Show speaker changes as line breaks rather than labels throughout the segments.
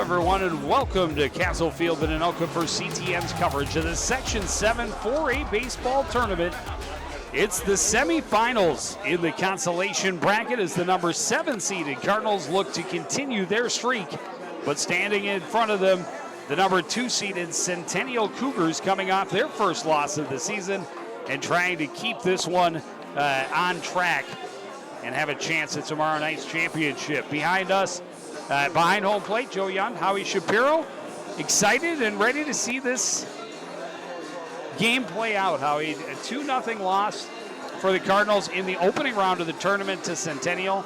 everyone, and welcome to Castle Field in Anoka for CTN's coverage of the Section 7 4A baseball tournament. It's the semifinals in the consolation bracket as the number 7 seeded Cardinals look to continue their streak, but standing in front of them, the number 2 seeded Centennial Cougars coming off their first loss of the season and trying to keep this one on track and have a chance at tomorrow night's championship. Behind us, behind home plate, Joe Young, Howie Shapiro, excited and ready to see this game play out, Howie. A 2-0 loss for the Cardinals in the opening round of the tournament to Centennial.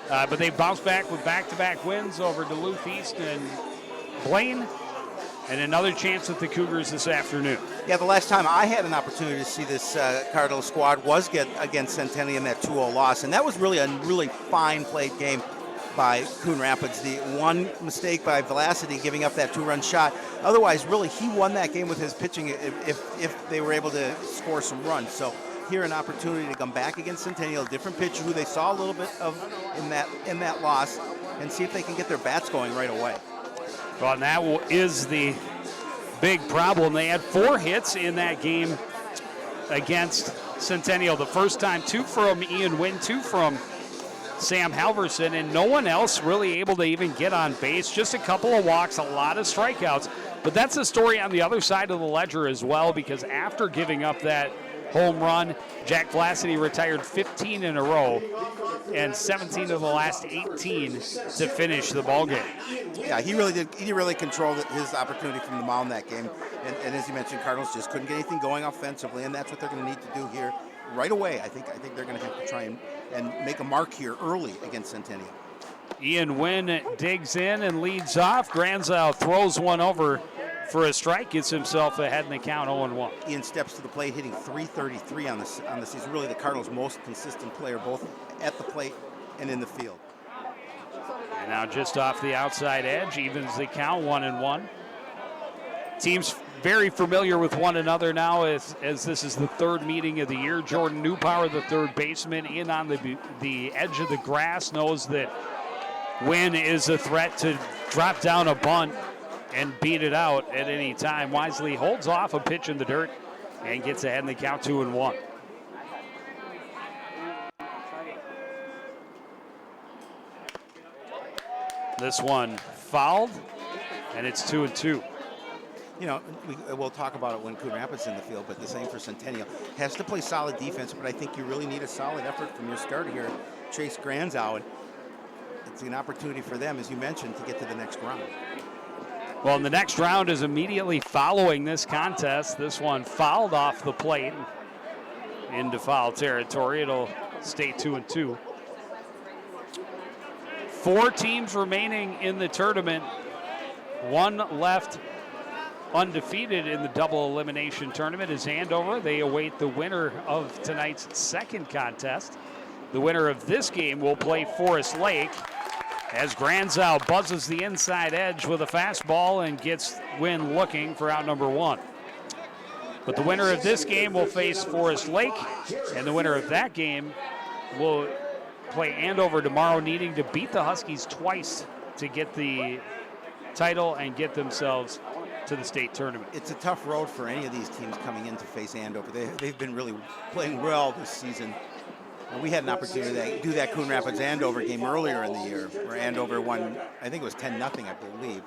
But they bounced back with back-to-back wins over Duluth East and Blaine, and another chance with the Cougars this afternoon.
Yeah, the last time I had an opportunity to see this Cardinal squad was against Centennial in that 2-0 loss, and that was really a really fine played game by Coon Rapids. The one mistake by Velocity giving up that 2-run shot. Otherwise, really, he won that game with his pitching if they were able to score some runs. So here an opportunity to come back against Centennial, a different pitcher who they saw a little bit of in that loss, and see if they can get their bats going right away.
Well, and that is the big problem. They had 4 hits in that game against Centennial. The first time, 2 from Ian Wynn, 2 from Sam Halverson, and no one else really able to even get on base. Just a couple of walks, a lot of strikeouts. But that's the story on the other side of the ledger as well, because after giving up that home run, Jack Vlacity retired 15 in a row and 17 of the last 18 to finish the ballgame.
Yeah, he really did. He really controlled his opportunity from the mound that game. And as you mentioned, Cardinals just couldn't get anything going offensively, and that's what they're going to need to do here right away. I think they're going to have to try and make a mark here early against Centennial.
Ian Wynn digs in and leads off. Granzow throws one over for a strike, gets himself ahead in the count 0-1.
Ian steps to the plate, hitting .333 on the season. Really the Cardinals' most consistent player, both at the plate and in the field.
And now just off the outside edge, evens the count 1-1. Teams very familiar with one another now as this is the 3rd meeting of the year. Jordan Newpower, the 3rd baseman, in on the edge of the grass, knows that Wynn is a threat to drop down a bunt and beat it out at any time. Wisely holds off a pitch in the dirt and gets ahead in the count 2-1. This one fouled, and it's 2-2.
You know, we'll talk about it when Coon Rapids in the field, but the same for Centennial. Has to play solid defense, but I think you really need a solid effort from your starter here, Chase Granzow. It's an opportunity for them, as you mentioned, to get to the next round.
Well, the next round is immediately following this contest. This one fouled off the plate into foul territory. It'll stay 2-2. 4 teams remaining in the tournament. 1 left undefeated in the double elimination tournament is Andover. They await the winner of tonight's 2nd contest. The winner of this game will play Forest Lake, as Granzow buzzes the inside edge with a fastball and gets Wynn looking for out number 1. But the winner of this game will face Forest Lake, and the winner of that game will play Andover tomorrow, needing to beat the Huskies twice to get the title and get themselves to the state tournament.
It's a tough road for any of these teams coming in to face Andover. They've been really playing well this season. And we had an opportunity to do that Coon Rapids Andover game earlier in the year, where Andover won, I think it was 10-0, I believe.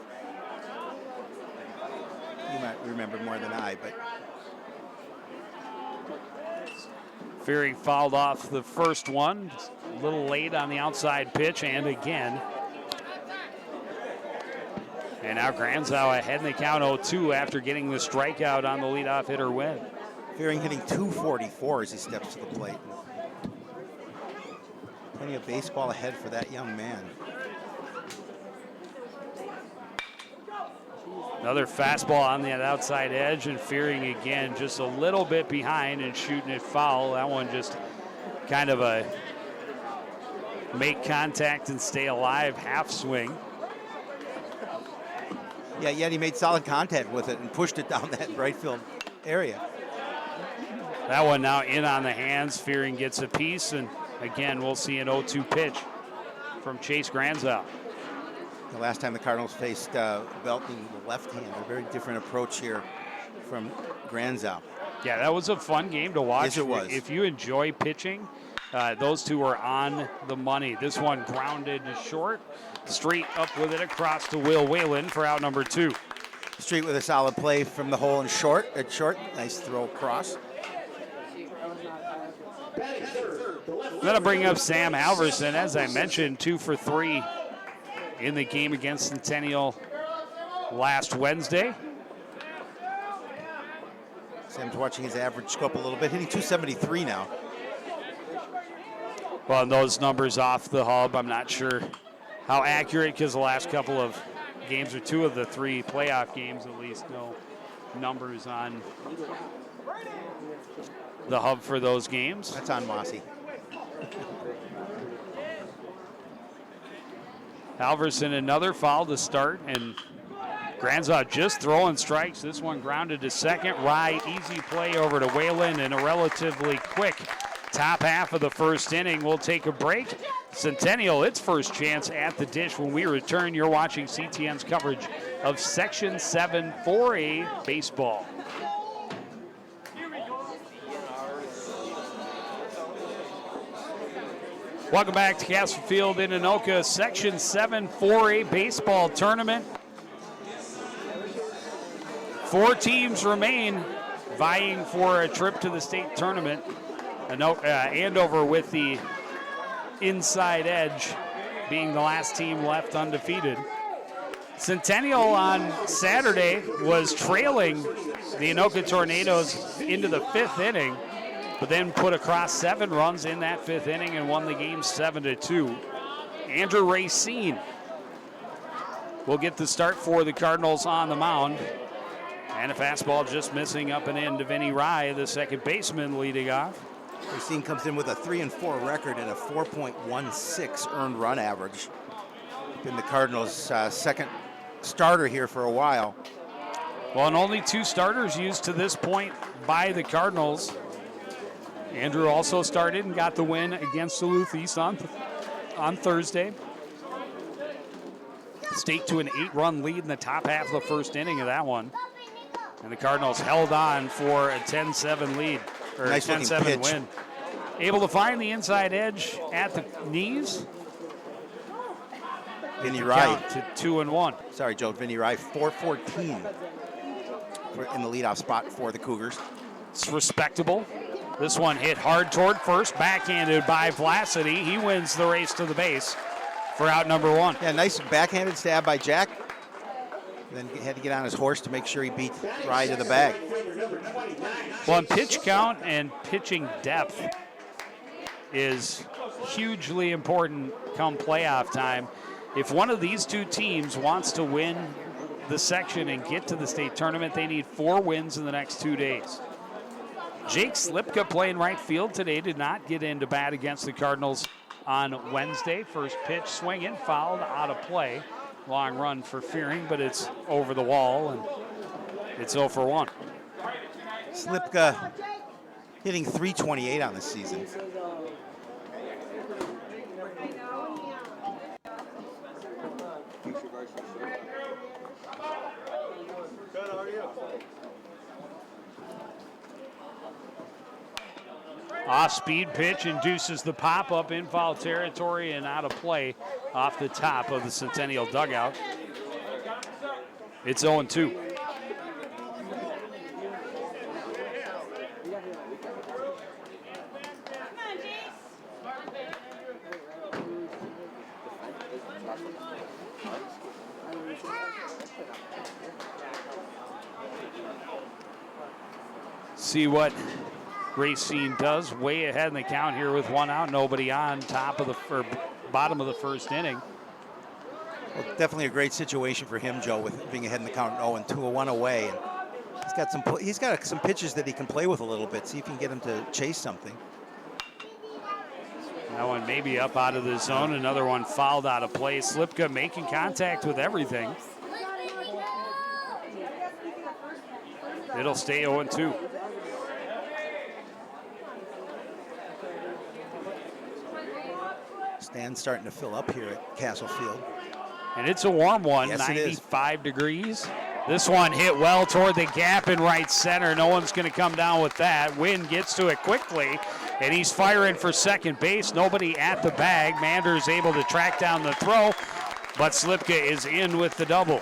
You might remember more than I, but.
Fearing fouled off the first one, a little late on the outside pitch, and again. And now Granzow ahead in the count 0-2 after getting the strikeout on the leadoff hitter Wynn.
Fearing hitting .244 as he steps to the plate. Plenty of baseball ahead for that young man.
Another fastball on the outside edge, and Fearing again just a little bit behind and shooting it foul. That one just kind of a make contact and stay alive half swing.
Yeah, yet he made solid contact with it and pushed it down that right field area.
That one now in on the hands. Fearing gets a piece, and again, we'll see an 0-2 pitch from Chase Granzow.
The last time the Cardinals faced Belton, the left-hander, very different approach here from Granzow.
Yeah, that was a fun game to watch.
Yes, it was.
If you enjoy pitching, those two are on the money. This one grounded short, straight up with it across to Will Whalen for out number 2.
Street with a solid play from the hole and short. Nice throw across.
I'm going to bring up Sam Halverson. As I mentioned, 2 for 3 in the game against Centennial last Wednesday.
Sam's watching his average go up a little bit, hitting 273 now.
Well, and those numbers off the hub, I'm not sure how accurate, because the last couple of games, or 2 of the 3 playoff games at least, no numbers on the hub for those games.
That's on Mossy.
Halverson, another foul to start, and Granzow just throwing strikes. This one grounded to second. Rye, easy play over to Whalen, and a relatively quick top half of the first inning. We'll take a break. Centennial, its first chance at the dish. When we return, you're watching CTN's coverage of Section 7 4A baseball. Welcome back to Castle Field in Anoka, Section 7 4A baseball tournament. 4 teams remain vying for a trip to the state tournament. Andover with the inside edge, being the last team left undefeated. Centennial on Saturday was trailing the Anoka Tornadoes into the 5th inning, but then put across 7 runs in that 5th inning and won the game 7-2. Andrew Racine will get the start for the Cardinals on the mound. And a fastball just missing up and in to Vinny Rye, the second baseman, leading off.
Racine comes in with a 3-4 record and a 4.16 earned run average. Been the Cardinals' second starter here for a while.
Well, and only 2 starters used to this point by the Cardinals. Andrew also started and got the win against Duluth East on Thursday. State to an 8-run lead in the top half of the first inning of that one. And the Cardinals held on for a 10-7 lead, or
nice
a 10-7 win. Able to find the inside edge at the knees.
Vinny Rye
to 2-1.
Sorry, Joe. Vinny Rye, 414 in the leadoff spot for the Cougars.
It's respectable. This one hit hard toward first, backhanded by Vlacity. He wins the race to the base for out number 1.
Yeah, nice backhanded stab by Jack. Then he had to get on his horse to make sure he beat Rye to the bag.
Well, pitch count and pitching depth is hugely important come playoff time. If one of these 2 teams wants to win the section and get to the state tournament, they need 4 wins in the next 2 days. Jake Slipka, playing right field today, did not get into bat against the Cardinals on Wednesday. First pitch swinging, fouled, out of play. Long run for Fearing, but it's over the wall, and it's 0 for 1.
Slipka hitting 328 on the season.
Off-speed pitch induces the pop-up in foul territory and out of play off the top of the Centennial dugout. It's 0-2. See what Racine does, way ahead in the count here with 1 out, nobody on, bottom of the first inning.
Well, definitely a great situation for him, Joe, with being ahead in the count 0-2, a 1 away. And he's got some pitches that he can play with a little bit, see if he can get him to chase something.
That one maybe up out of the zone, another one fouled out of play. Slipka making contact with everything. It'll stay 0-2.
Stands starting to fill up here at Castle Field.
And it's a warm one,
yes,
95 degrees. This one hit well toward the gap in right center. No one's going to come down with that. Wynn gets to it quickly, and he's firing for second base. Nobody at the bag. Manders able to track down the throw, but Slipka is in with the double.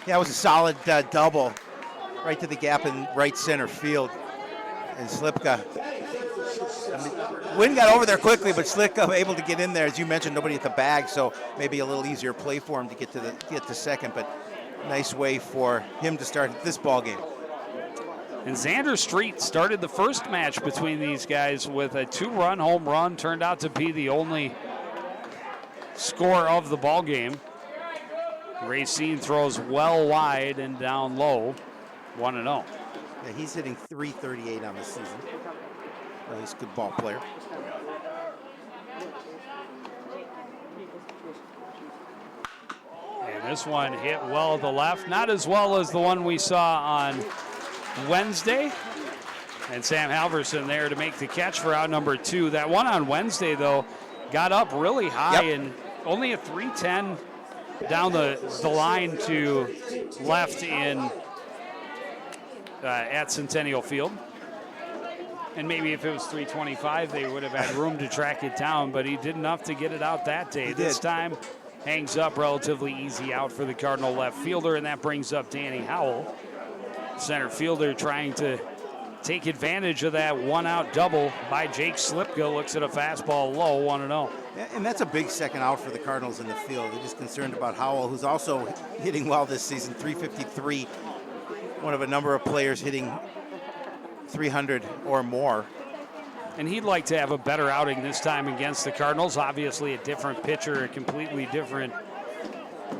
Yeah, it was a solid double right to the gap in right center field. And Slipka, Wynn got over there quickly, but Slipka able to get in there. As you mentioned, nobody at the bag, so maybe a little easier play for him to get to second. But nice way for him to start this ball game.
And Xander Street started the first match between these guys with a 2-run home run. Turned out to be the only score of the ball game. Racine throws well wide and down low, 1-0.
Yeah, he's hitting .338 on the season. Well, he's a good ball player.
And this one hit well to left, not as well as the one we saw on Wednesday. And Sam Halverson there to make the catch for out number 2. That one on Wednesday, though, got up really high and only a 310 down the line to left in at Centennial Field. And maybe if it was 325, they would have had room to track it down, but he did enough to get it out that day. This time, hangs up relatively easy out for the Cardinal left fielder, and that brings up Danny Howell. Center fielder trying to take advantage of that one-out double by Jake Slipka. Looks at a fastball low, 1-0.
And that's a big second out for the Cardinals in the field. They're just concerned about Howell, who's also hitting well this season, 353. One of a number of players hitting 300 or more.
And he'd like to have a better outing this time against the Cardinals. Obviously a different pitcher, a completely different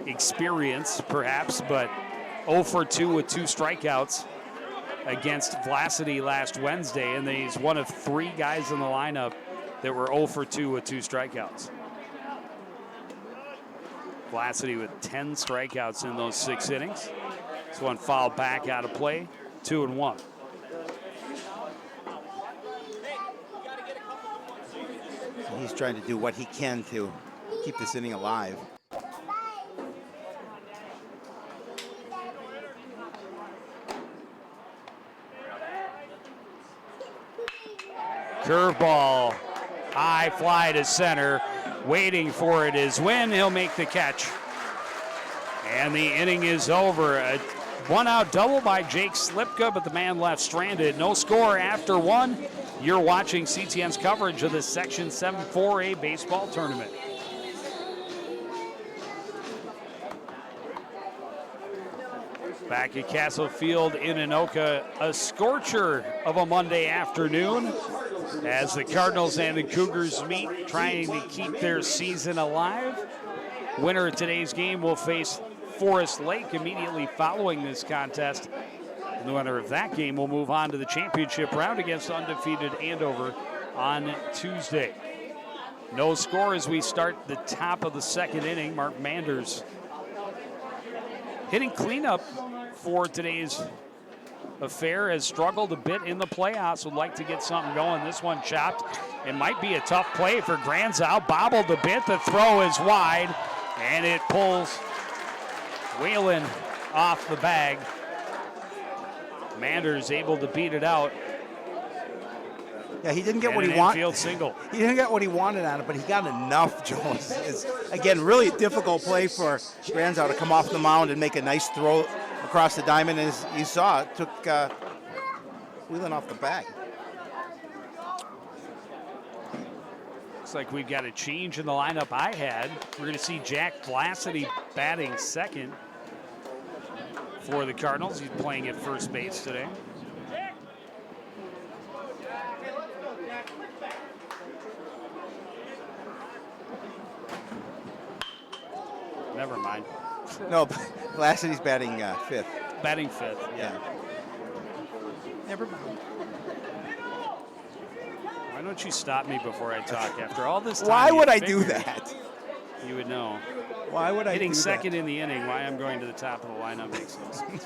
experience perhaps, but 0 for 2 with 2 strikeouts against Vlasidy last Wednesday, and he's one of 3 guys in the lineup that were 0 for 2 with 2 strikeouts. Vlasidy with 10 strikeouts in those 6 innings. This one fouled back out of play, 2-1.
He's trying to do what he can to keep this inning alive.
Curveball, high fly to center. Waiting for it is Wynn. He'll make the catch. And the inning is over. A one-out double by Jake Slipka, but the man left stranded. No score after 1. You're watching CTN's coverage of the Section 7 4A baseball tournament. Back at Castle Field in Anoka, a scorcher of a Monday afternoon as the Cardinals and the Cougars meet, trying to keep their season alive. Winner of today's game will face Forest Lake immediately following this contest. And the winner of that game will move on to the championship round against undefeated Andover on Tuesday. No score as we start the top of the second inning. Mark Manders hitting cleanup for today's affair, has struggled a bit in the playoffs, would like to get something going. This one chopped. It might be a tough play for Granzow. Bobbled a bit. The throw is wide, and it pulls Whalen off the bag. Manders able to beat it out.
Yeah, he didn't get what he wanted. Infield single. He didn't get what he wanted on it, but he got enough, Jones. It's, again, really a difficult play for Granzow to come off the mound and make a nice throw across the diamond. As you saw, it took Whelan off the bag.
Looks like we've got a change in the lineup I had. We're going to see Jack Vlasidy batting second for the Cardinals. He's playing at first base today. Never mind.
No, Vlasidy's batting fifth.
Batting fifth, yeah.
Never mind.
Why don't you stop me before I talk? After all this time,
why would I do that?
You would know.
Why would I
Hitting
do
second
that?
in the inning, why I'm going to the top of the lineup makes no sense.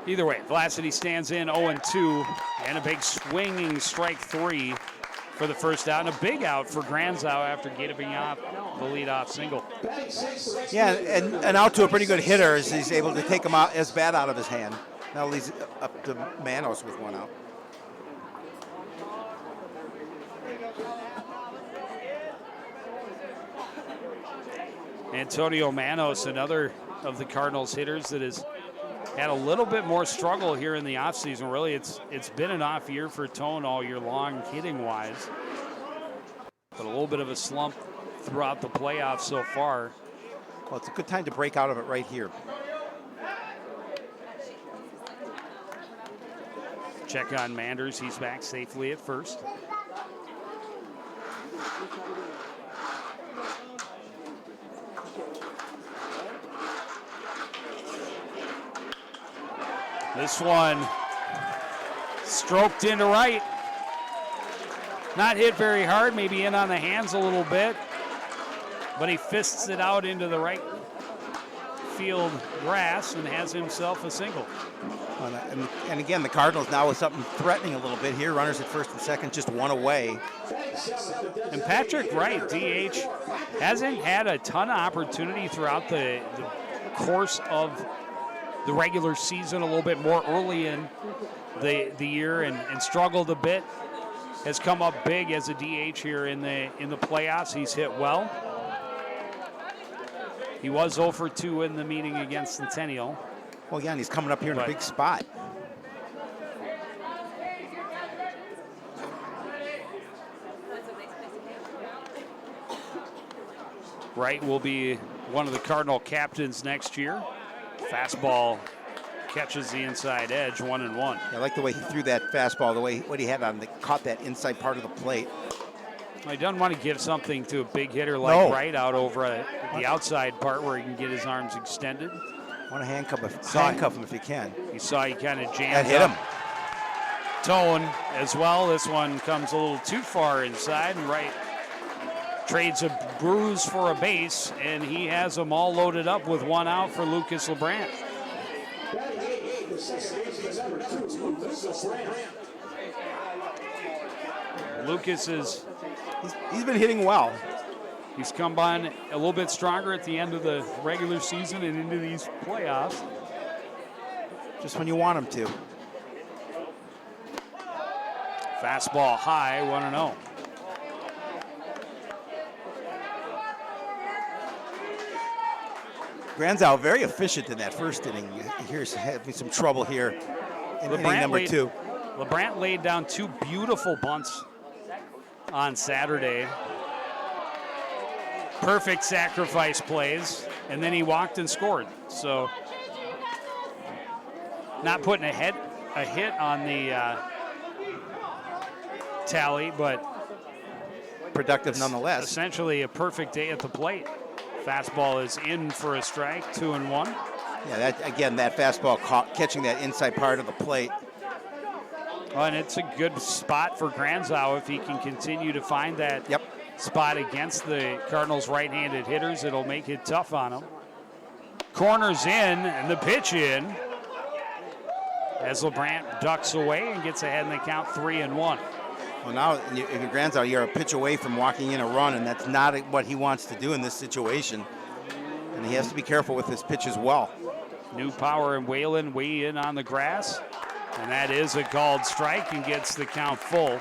Either way, Vlasidy stands in 0-2, and a big swinging strike 3 for the first out, and a big out for Granzow after getting off the leadoff single.
Yeah, and out to a pretty good hitter as he's able to take him out as bat out of his hand. Now leads up to Manos with one out.
Antonio Manos, another of the Cardinals hitters that has had a little bit more struggle here in the offseason. Really, it's been an off year for Tone all year long, hitting-wise. But a little bit of a slump throughout the playoffs so far.
Well, it's a good time to break out of it right here.
Check on Manders. He's back safely at first. This one stroked into right. Not hit very hard, maybe in on the hands a little bit, but he fists it out into the right field grass and has himself a single.
And again, the Cardinals now with something threatening a little bit here. Runners at first and second, just one away.
And Patrick Wright, DH, hasn't had a ton of opportunity throughout the course of the regular season, a little bit more early in the year and struggled a bit. Has come up big as a DH here in the playoffs. He's hit well. He was 0 for 2 in the meeting against Centennial.
Well, yeah, and he's coming up here in a big spot.
Wright will be one of the Cardinal captains next year. Fastball catches the inside edge, 1-1.
Yeah, I like the way he threw that fastball, the way what he had on, caught that inside part of the plate.
He doesn't want to give something to a big hitter like Wright out over the outside part where he can get his arms extended.
Want to handcuff him if you can.
You saw he kind of jammed
that hit him.
Tone as well. This one comes a little too far inside, and Wright trades a bruise for a base, and he has them all loaded up with one out for Lucas LeBrant. Lucas is...
He's been hitting well.
He's come on a little bit stronger at the end of the regular season and into these playoffs.
Just when you want him to.
Fastball high, 1-0.
Granzow very efficient in that first inning. Here's having some trouble here in inning number 2.
LeBrant laid down 2 beautiful bunts on Saturday. Perfect sacrifice plays, and then he walked and scored. So, not putting a hit on the tally, but
productive nonetheless.
Essentially a perfect day at the plate. Fastball is in for a strike, 2-1.
Yeah, that fastball catching that inside part of the plate.
Oh, and it's a good spot for Granzow if he can continue to find that spot against the Cardinals' right-handed hitters. It'll make it tough on him. Corners in, and the pitch in. As LeBrant ducks away and gets ahead in the count, 3-1.
Well, now, if you're Granzow, you're a pitch away from walking in a run, and that's not what he wants to do in this situation. And he has to be careful with his pitch as well.
New power and Whalen way in on the grass. And that is a called strike and gets the count full.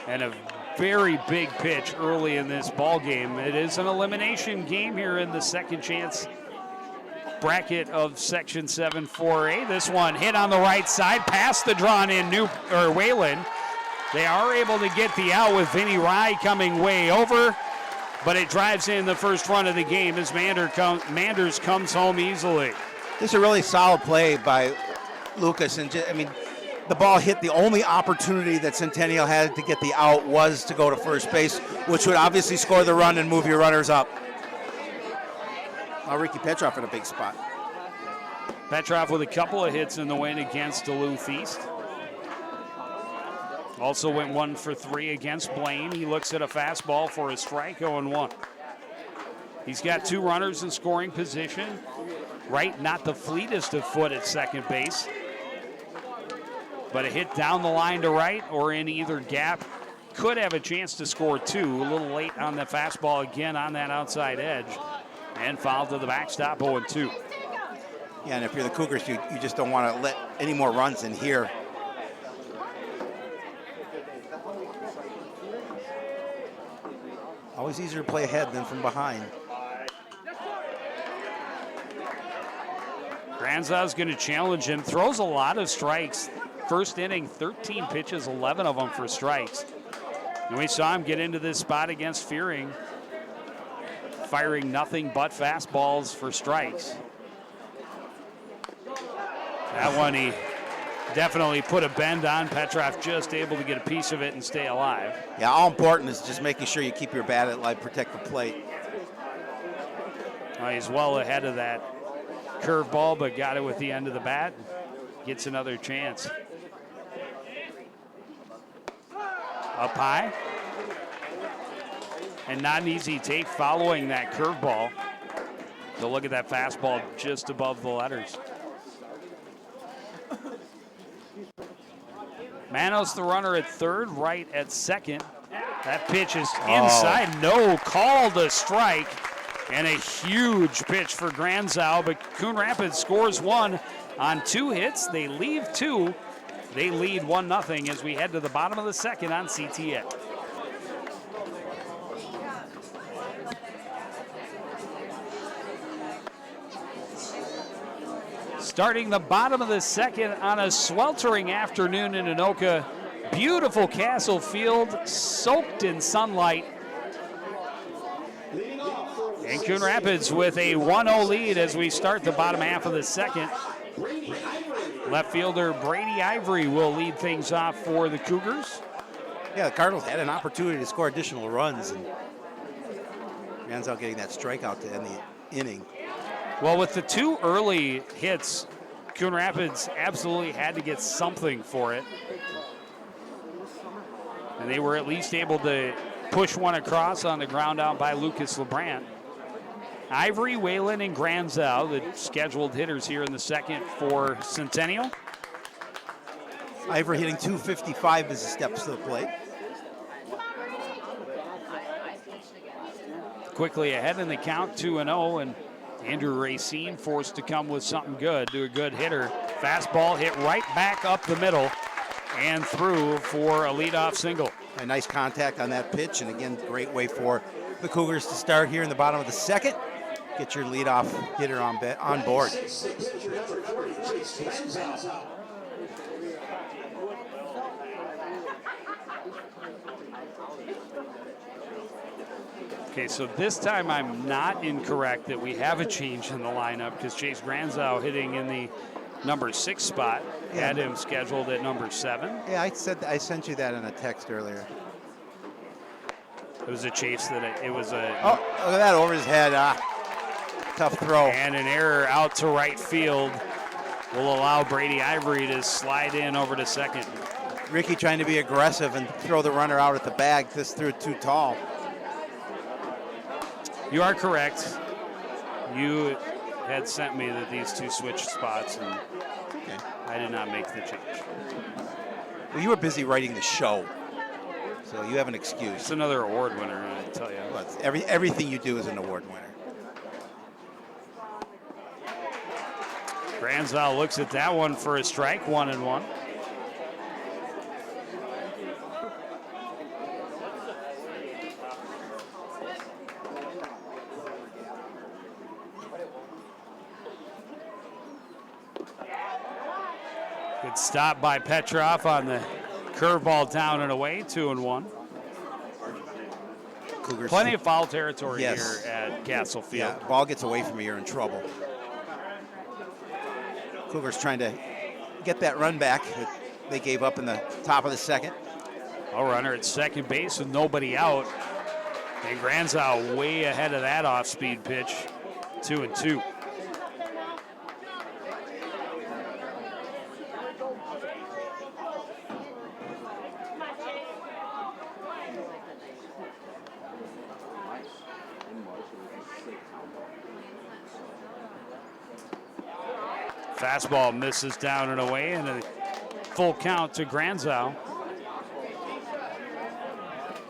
And a very big pitch early in this ball game. It is an elimination game here in the second chance bracket of Section 7 4A. This one hit on the right side, past the drawn in Whalen. They are able to get the out with Vinny Rye coming way over, but it drives in the first run of the game as Manders comes home easily.
This is a really solid play by Lucas, and the ball hit. The only opportunity that Centennial had to get the out was to go to first base, which would obviously score the run and move your runners up. Now Ricky Petroff in a big spot.
Petroff with a couple of hits in the win against Duluth East. Also went 1 for 3 against Blaine. He looks at a fastball for a strike, 0-1. He's got 2 runners in scoring position. Wright not the fleetest of foot at second base. but a hit down the line to right or in either gap could have a chance to score 2. A little late on the fastball again on that outside edge, and foul to the backstop, 0-2.
Yeah, and if you're the Cougars, you just don't want to let any more runs in here. Always easier to play ahead than from behind.
Granzau's going to challenge him. Throws a lot of strikes. First inning, 13 pitches, 11 of them for strikes. And we saw him get into this spot against Fearing, firing nothing but fastballs for strikes. That one he definitely put a bend on. Petrov just able to get a piece of it and stay alive.
Yeah, all important is just making sure you keep your bat at light, protect the plate.
He's well ahead of that curveball, but got it with the end of the bat. Gets another chance. Up high. And not an easy take following that curveball. So look at that fastball just above the letters. Manos the runner at third, Wright at second. That pitch is inside. No, called a strike. And a huge pitch for Granzau, but Coon Rapids scores 1 on 2 hits. They leave 2. They lead 1-0 as we head to the bottom of the second on CTN. Starting the bottom of the second on a sweltering afternoon in Anoka. Beautiful Castle Field, soaked in sunlight. And Coon Rapids with a 1-0 lead as we start the bottom half of the second. Left fielder Brady Ivory will lead things off for the Cougars.
Yeah, the Cardinals had an opportunity to score additional runs, and Granzau getting that strikeout to end the inning.
Well, with the 2 early hits, Coon Rapids absolutely had to get something for it. And they were at least able to push one across on the ground out by Lucas LeBrant. Ivory, Whalen, and Granzau, the scheduled hitters here in the second for Centennial.
Ivory hitting .255 as he steps to the plate.
Quickly ahead in the count, 2-0, and Andrew Racine forced to come with something good to a good hitter. Fastball hit right back up the middle and through for a leadoff single.
A nice contact on that pitch, and again, great way for the Cougars to start here in the bottom of the second. Get your leadoff hitter on board.
Okay, so this time I'm not incorrect that we have a change in the lineup because Chase Granzau hitting in the number 6 spot. Had him scheduled at number 7.
Yeah, I sent you that in a text earlier.
It was a chase that it was a...
Oh, look at that over his head. Tough throw.
And an error out to right field will allow Brady Ivory to slide in over to second.
Ricky trying to be aggressive and throw the runner out at the bag. This threw it too tall.
You are correct. You had sent me that these 2 switched spots, and
okay.
I did not make the change.
Well, you were busy writing the show, so you have an excuse.
It's another award winner, I tell you.
Well, everything you do is an award winner.
Granzau looks at that one for a strike, 1-1. Good stop by Petrov on the curveball down and away, 2-1.
Cougars.
Plenty of foul territory
here
at Castle Field.
Yeah, ball gets away from you, you're in trouble. Cougars trying to get that run back that they gave up in the top of the second.
A runner at second base with nobody out. And Granzau way ahead of that off-speed pitch, 2-2. Fastball misses down and away, and a full count to Granzow.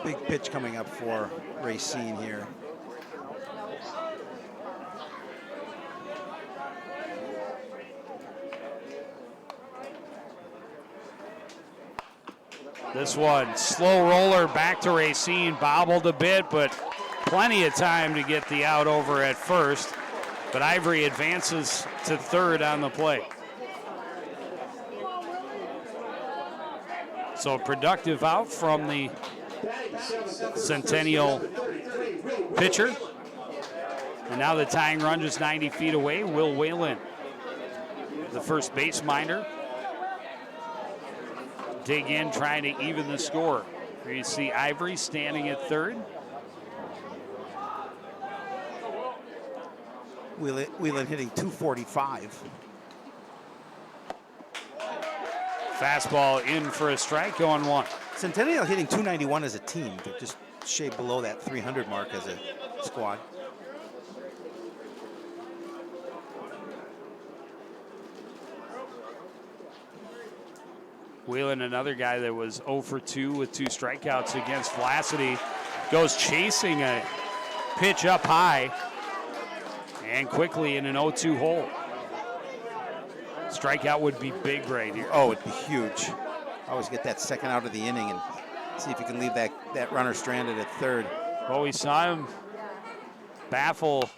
Big pitch coming up for Racine here.
This one, slow roller back to Racine, bobbled a bit, but plenty of time to get the out over at first. But Ivory advances to third on the play. So productive out from the Centennial pitcher. And now the tying run just 90 feet away. Will Whalen, the first base minder, dig in, trying to even the score. Here you see Ivory standing at third.
Whelan hitting 245.
Fastball in for a strike, going one.
Centennial hitting 291 as a team. They're just shade below that 300 mark as a squad.
Whelan, another guy that was 0 for 2 with 2 strikeouts against Vlacity, goes chasing a pitch up high and quickly in an 0-2 hole. Strikeout would be big right here.
Oh, it'd be huge. Always get that second out of the inning and see if you can leave that runner stranded at third.
Well, we saw him baffle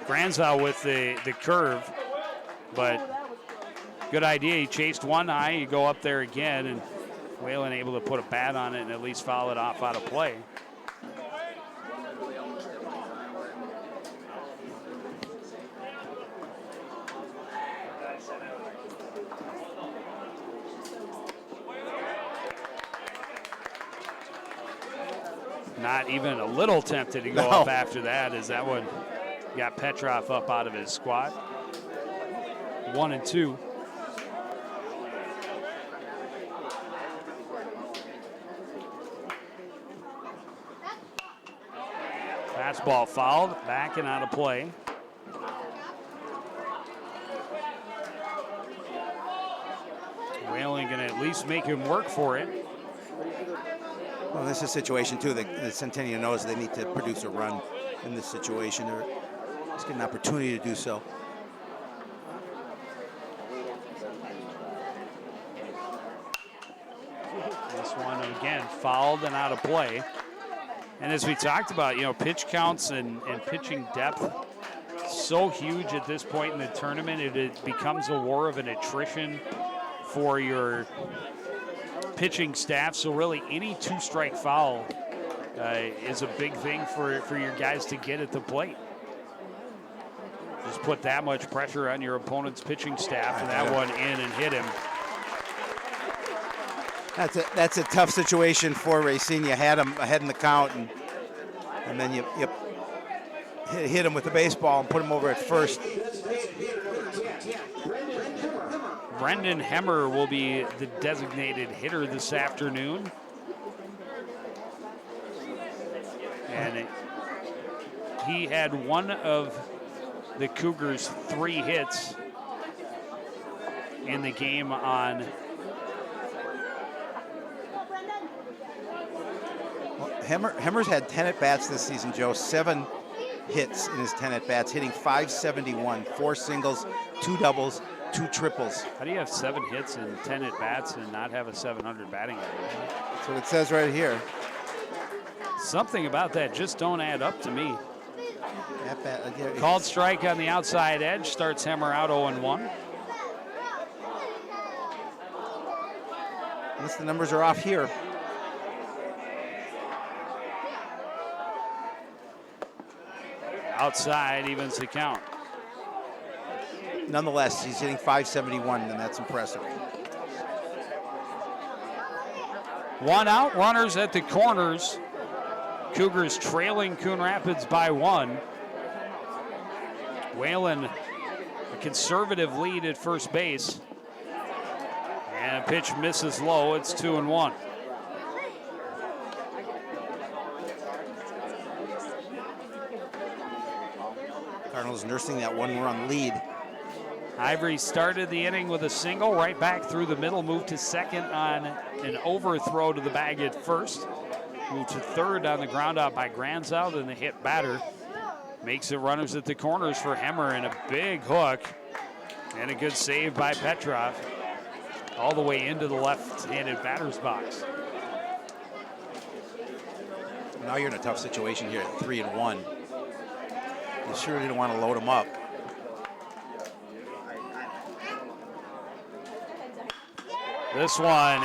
Granzow with the curve, but good idea. He chased one high. You go up there again, and Whalen able to put a bat on it and at least foul it off out of play. Not even a little tempted to go up after that, as that one got Petrov up out of his squat. 1-2. Fastball fouled, back and out of play. Whalen going to at least make him work for it.
Well, this is a situation, too, that the Centennial knows they need to produce a run in this situation. They're just get an opportunity to do so.
This one, again, fouled and out of play. And as we talked about, you know, pitch counts and pitching depth, so huge at this point in the tournament. It becomes a war of an attrition for your pitching staff. So really any 2-strike foul is a big thing for your guys to get at the plate. Just put that much pressure on your opponent's pitching staff, and that one in and hit him.
That's a tough situation for Racine. You had him ahead in the count, and then you hit him with the baseball and put him over at first.
Brendan Hemmer will be the designated hitter this afternoon. And he had one of the Cougars' 3 hits in the game on
Hemmer's had 10 at-bats this season, Joe. 7 hits in his 10 at-bats, hitting .571, 4 singles, 2 doubles, 2 triples.
How do you have 7 hits and 10 at-bats and not have a 700 batting average?
That's what it says right here.
Something about that just don't add up to me.
Yeah,
Called strike on the outside edge, starts Hemmer out 0-1.
Unless the numbers are off here.
Outside evens the count.
Nonetheless, he's hitting .571, and that's impressive.
1 out, runners at the corners. Cougars trailing Coon Rapids by 1. Whalen, a conservative lead at first base. And a pitch misses low, it's 2-1.
Cardinals nursing that 1-run lead.
Ivory started the inning with a single, right back through the middle, moved to second on an overthrow to the bag at first. Moved to third on the ground out by Granzow, then the hit batter. Makes it runners at the corners for Hemmer, and a big hook. And a good save by Petrov. All the way into the left-handed batter's box.
Now you're in a tough situation here at 3-1. You surely don't want to load him up.
This one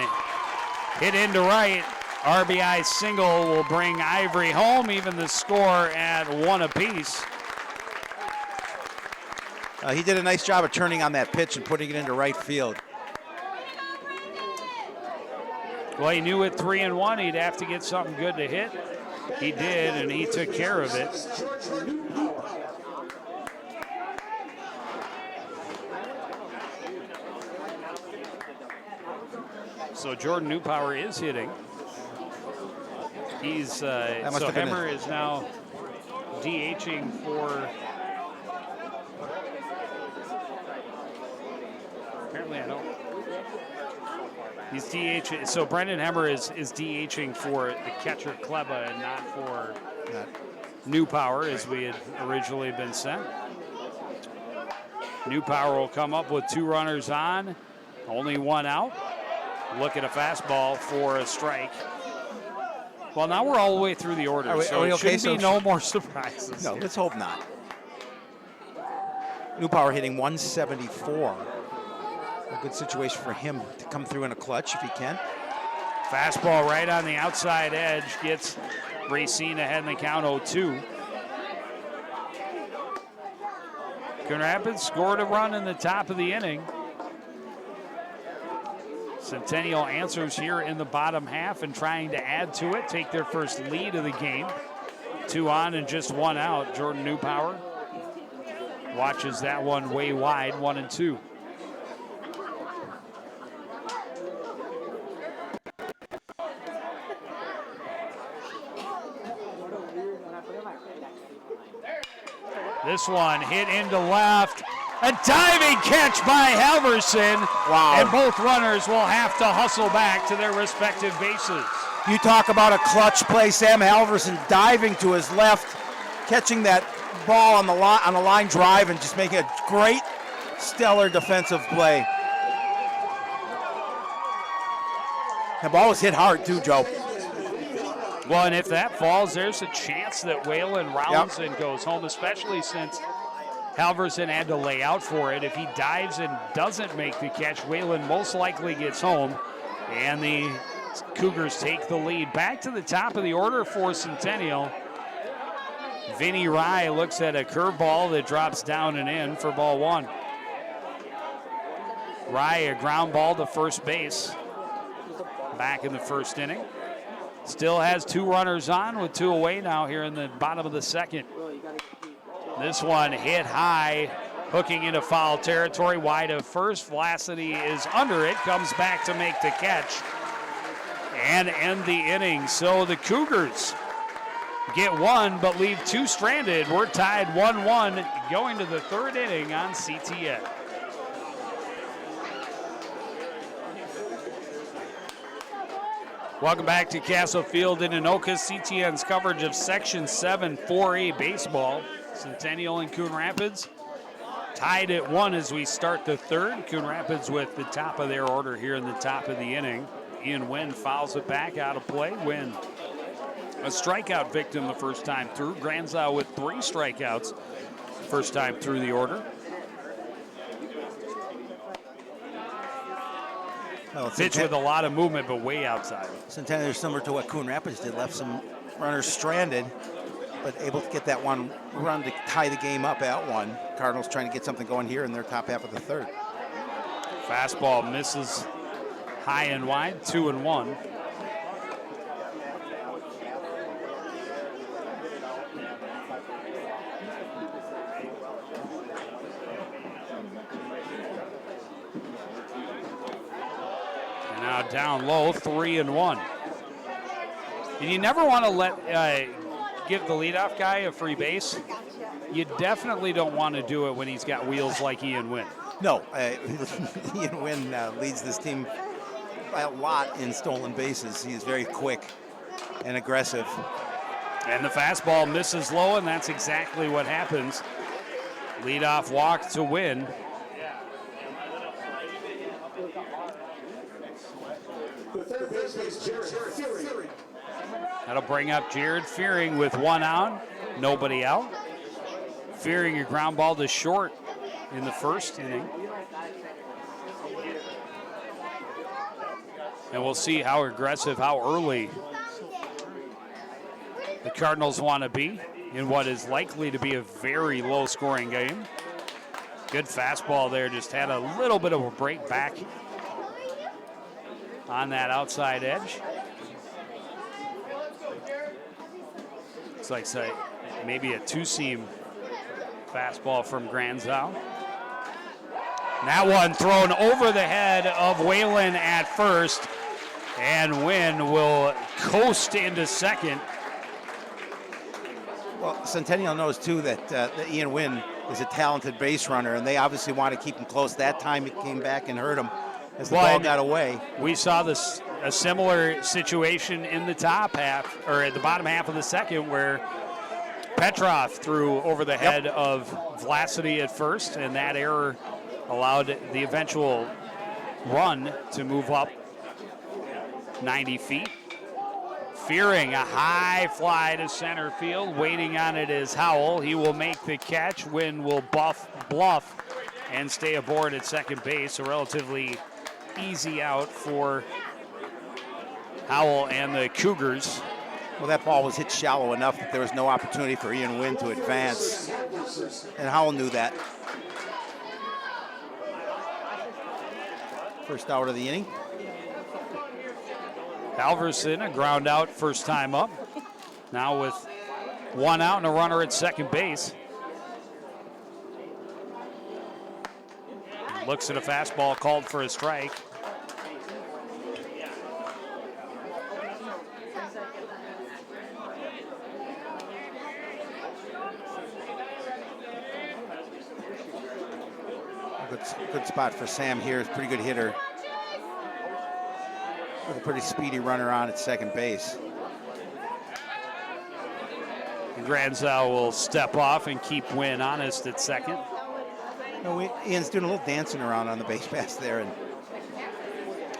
hit into right. RBI single will bring Ivory home, even the score at 1 apiece.
He did a nice job of turning on that pitch and putting it into right field.
Well, he knew at 3-1 he'd have to get something good to hit. He did, and he took care of it. So Jordan Newpower is hitting. He's so Hemmer is now DHing for. Apparently, I don't. He's DHing. So Brendan Hemmer is DHing for the catcher Kleba and not for Newpower, as we had originally been sent. Newpower will come up with 2 runners on, only 1 out. Look at a fastball for a strike. Well, now we're all the way through the order, so it shouldn't be no more surprises.
No, let's hope not. Newpower hitting 174. A good situation for him to come through in a clutch if he can.
Fastball right on the outside edge gets Racine ahead in the count 0-2. Coon Rapids scored a run in the top of the inning. Centennial answers here in the bottom half and trying to add to it, take their first lead of the game. 2 on and just 1 out. Jordan Newpower watches that one way wide, 1-2. This one hit into left. A diving catch by Halverson.
Wow.
And both runners will have to hustle back to their respective bases.
You talk about a clutch play. Sam Halverson diving to his left, catching that ball on the line drive and just making a great, stellar defensive play. The ball was hit hard too, Joe.
Well, and if that falls, there's a chance that Whalen rounds and goes home, especially since Halverson had to lay out for it. If he dives and doesn't make the catch, Whalen most likely gets home, and the Cougars take the lead. Back to the top of the order for Centennial. Vinny Rye looks at a curveball that drops down and in for ball 1. Rye, a ground ball to first base. Back in the first inning. Still has 2 runners on with 2 away now here in the bottom of the second. This one hit high, hooking into foul territory, wide of first. Vlacity is under it, comes back to make the catch and end the inning. So the Cougars get 1 but leave 2 stranded. We're tied 1-1 going to the 3rd inning on CTN. Welcome back to Castle Field in Anoka. CTN's coverage of Section 7 4A baseball. Centennial and Coon Rapids tied at 1 as we start the 3rd. Coon Rapids with the top of their order here in the top of the inning. Ian Wynn fouls it back out of play. Wynn, a strikeout victim the first time through. Granzow with 3 strikeouts first time through the order.
Well,
Pitch with a lot of movement, but way outside.
Centennial is similar to what Coon Rapids did, left some runners stranded, but able to get that one run to tie the game up at 1. Cardinals trying to get something going here in their top half of the 3rd.
Fastball misses high and wide, 2-1. Now down low, 3-1. And you never want to let give the leadoff guy a free base. You definitely don't want to do it when he's got wheels like Ian Wynn.
No, Ian Wynn leads this team by a lot in stolen bases. He is very quick and aggressive.
And the fastball misses low, and that's exactly what happens. Leadoff walk to Wynn. That'll bring up Jared Fearing with 1 out, nobody out. Fearing a ground ball to short in the first inning. And we'll see how aggressive, how early the Cardinals want to be in what is likely to be a very low-scoring game. Good fastball there, just had a little bit of a break back on that outside edge. Looks like maybe a two-seam fastball from Granzow. That one thrown over the head of Whalen at first, and Wynn will coast into second.
Well, Centennial knows, too, that Ian Wynn is a talented base runner, and they obviously want to keep him close. That time it came back and hurt him as the ball got away.
We saw a similar situation in the top half, or at the bottom half of the second, where Petrov threw over the head of Vlasidy at first, and that error allowed the eventual run to move up 90 feet. Fearing a high fly to center field. Waiting on it is Howell. He will make the catch. Wynn will bluff and stay aboard at second base. A relatively easy out for Howell and the Cougars.
Well, that ball was hit shallow enough that there was no opportunity for Ian Wynn to advance. And Howell knew that. First out of the inning.
Halverson, a ground out first time up. Now with 1 out and a runner at second base. Looks at a fastball called for a strike.
Good spot for Sam here. He's a pretty good hitter. With a pretty speedy runner on at second base.
Granzow will step off and keep Wynn honest at second.
No, Ian's doing a little dancing around on the base pass there. And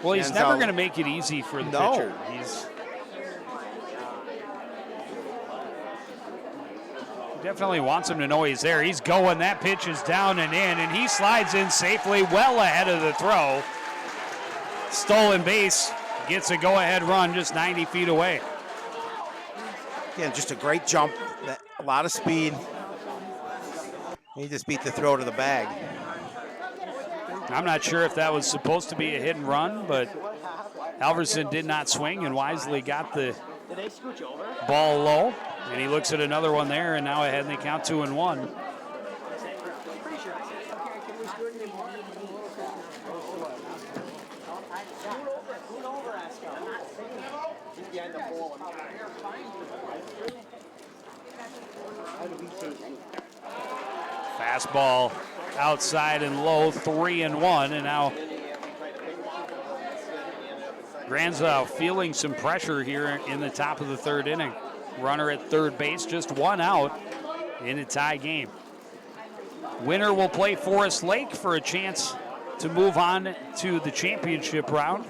well, he's never going to make it easy for the pitcher. He definitely wants him to know he's there. He's going. That pitch is down and in, and he slides in safely well ahead of the throw. Stolen base. Gets a go-ahead run just 90 feet away.
Again, just a great jump, a lot of speed. He just beat the throw to the bag.
I'm not sure if that was supposed to be a hit and run, but Halverson did not swing and wisely got the ball low. And he looks at another one there, and now ahead and they count 2-1. Fastball outside and low, 3-1, and now Granzow feeling some pressure here in the top of the third inning. Runner at third base, just 1 out in a tie game. Winner will play Forest Lake for a chance to move on to the championship round.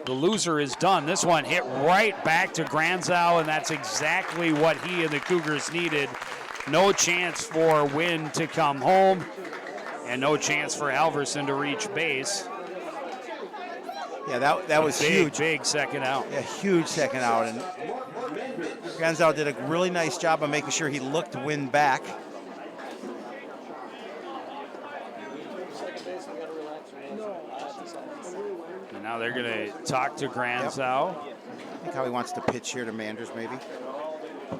The loser is done. This one hit right back to Granzow, and that's exactly what he and the Cougars needed. No chance for Wynn to come home, and no chance for Halverson to reach base.
Yeah, that was huge.
Big second out.
Yeah, huge second out. And Granzow did a really nice job of making sure he looked Wynn back.
And now they're going to talk to Granzow.
Yep. I think how he wants to pitch here to Manders, maybe.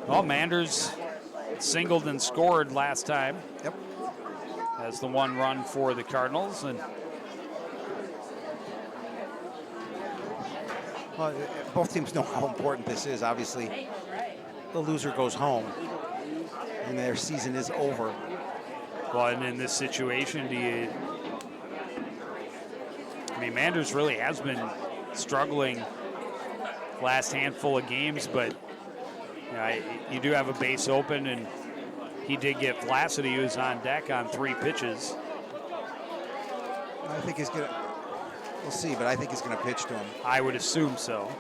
Well, Manders singled and scored last time.
Yep.
As the one run for the Cardinals. And
well, both teams know how important this is. Obviously, the loser goes home, and their season is over.
well, and in this situation, I mean, Manders really has been struggling last handful of games, but you do have a base open, and he did get flaccid. He was on deck on 3 pitches.
I think he's going to, we'll see, but I think he's going to pitch to him.
I would assume so.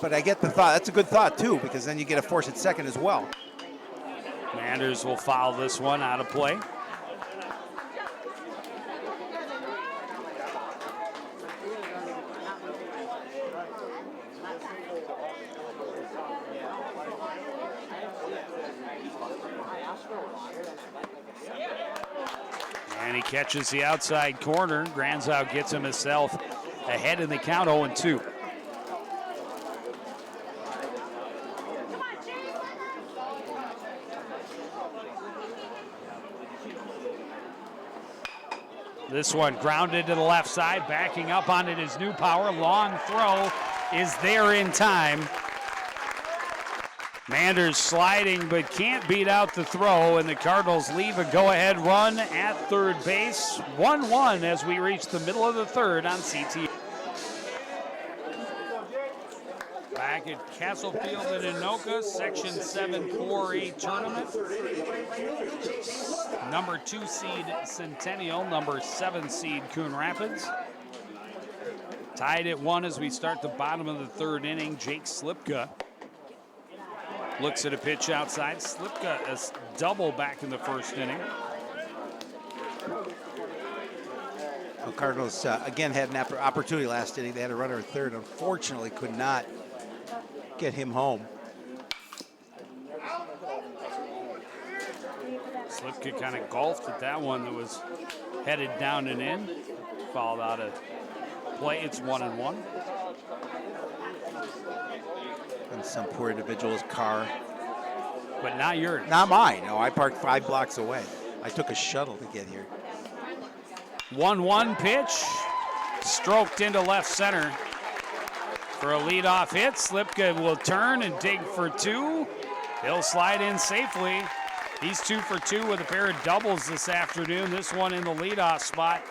But I get the thought. That's a good thought, too, because then you get a force at second as well.
Manders will foul this one out of play. And he catches the outside corner. Granzow gets himself ahead in the count, 0-2. This one grounded to the left side, backing up on it is New Power. Long throw is there in time. Manders sliding but can't beat out the throw, and the Cardinals leave a go-ahead run at third base. 1-1 as we reach the middle of the third on CTN. Back at Castle Field in Anoka, Section 7 4A tournament. Number 2 seed Centennial, number 7 seed Coon Rapids. Tied at 1 as we start the bottom of the third inning. Jake Slipka looks at a pitch outside. Slipka is double back in the first inning.
Well, Cardinals again had an opportunity last inning. They had a runner at third. Unfortunately, could not get him home.
Slipka kind of golfed at that one that was headed down and in. Fouled out of play. It's 1-1.
In some poor individual's car.
But not yours.
Not mine. No, I parked 5 blocks away. I took a shuttle to get here.
1-1 pitch. Stroked into left center. For a leadoff hit, Slipka will turn and dig for 2. He'll slide in safely. He's 2 for 2 with a pair of doubles this afternoon. This one in the leadoff spot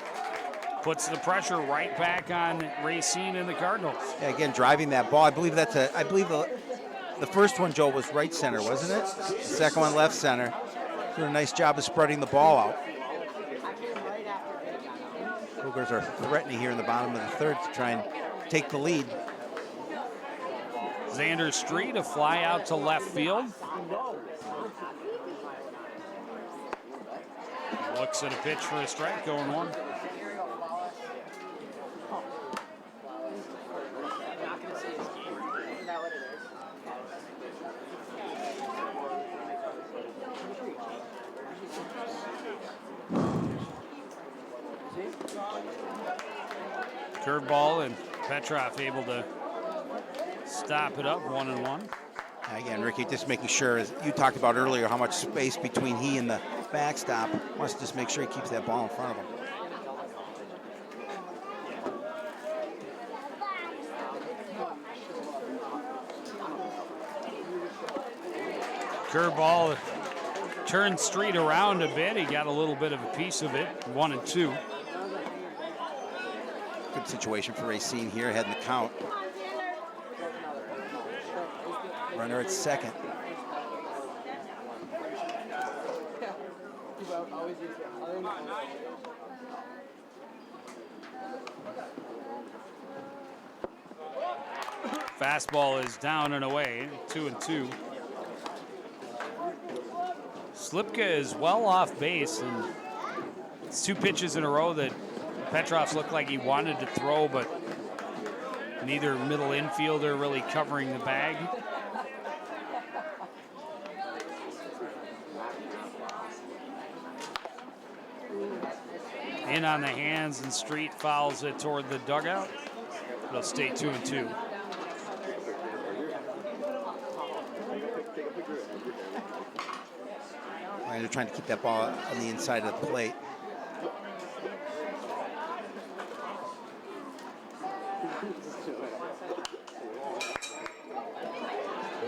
puts the pressure right back on Racine and the Cardinals.
Yeah, again, driving that ball. I believe the first one, Joe, was right center, wasn't it? The second one, left center. Doing a nice job of spreading the ball out. Cougars are threatening here in the bottom of the third to try and take the lead.
Xander Street, a fly out to left field. Looks at a pitch for a strike, 0-1. Curveball, and Petrov able to stop it up, 1-1.
Again, Ricky, just making sure, as you talked about earlier, how much space between he and the backstop. Wants to just make sure he keeps that ball in front of him.
Curveball turned Street around a bit. He got a little bit of a piece of it, 1-2.
Good situation for Racine here, heading the count. Runner at second.
Fastball is down and away, 2-2. Slipka is well off base, and it's 2 pitches in a row that Petrov's looked like he wanted to throw, but neither middle infielder really covering the bag. In on the hands, and Street fouls it toward the dugout. It'll stay 2-2.
They're trying to keep that ball on the inside of the plate.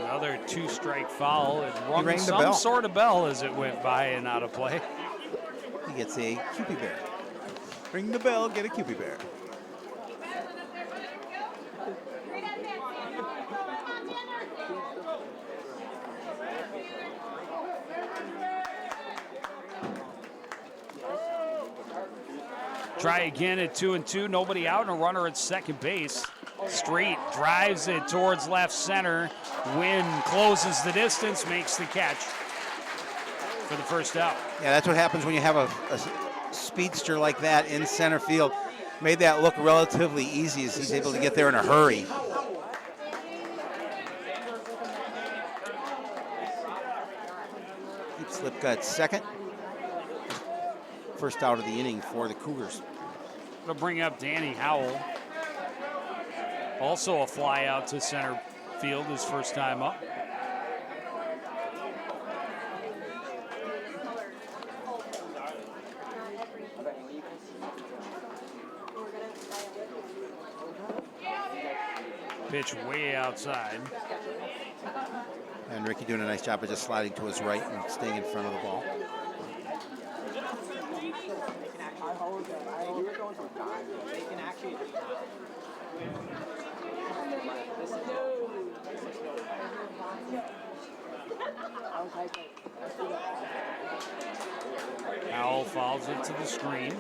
Another 2-strike foul. It rung
rang the
some
bell.
sort of bell as it went by and out of play.
He gets a QP bear. Ring the bell, get a Cupid bear.
Try again at 2-2. Nobody out and a runner at second base. Street drives it towards left center. Wynn closes the distance, makes the catch for the first out.
Yeah, that's what happens when you have a speedster like that in center field. Made that look relatively easy as he's able to get there in a hurry. Keeps Slipka at second. First out of the inning for the Cougars.
It'll bring up Danny Howell. Also a fly out to center field his first time up. Pitch way outside.
And Ricky doing a nice job of just sliding to his right and staying in front of the ball.
Howell fouls it to the screen.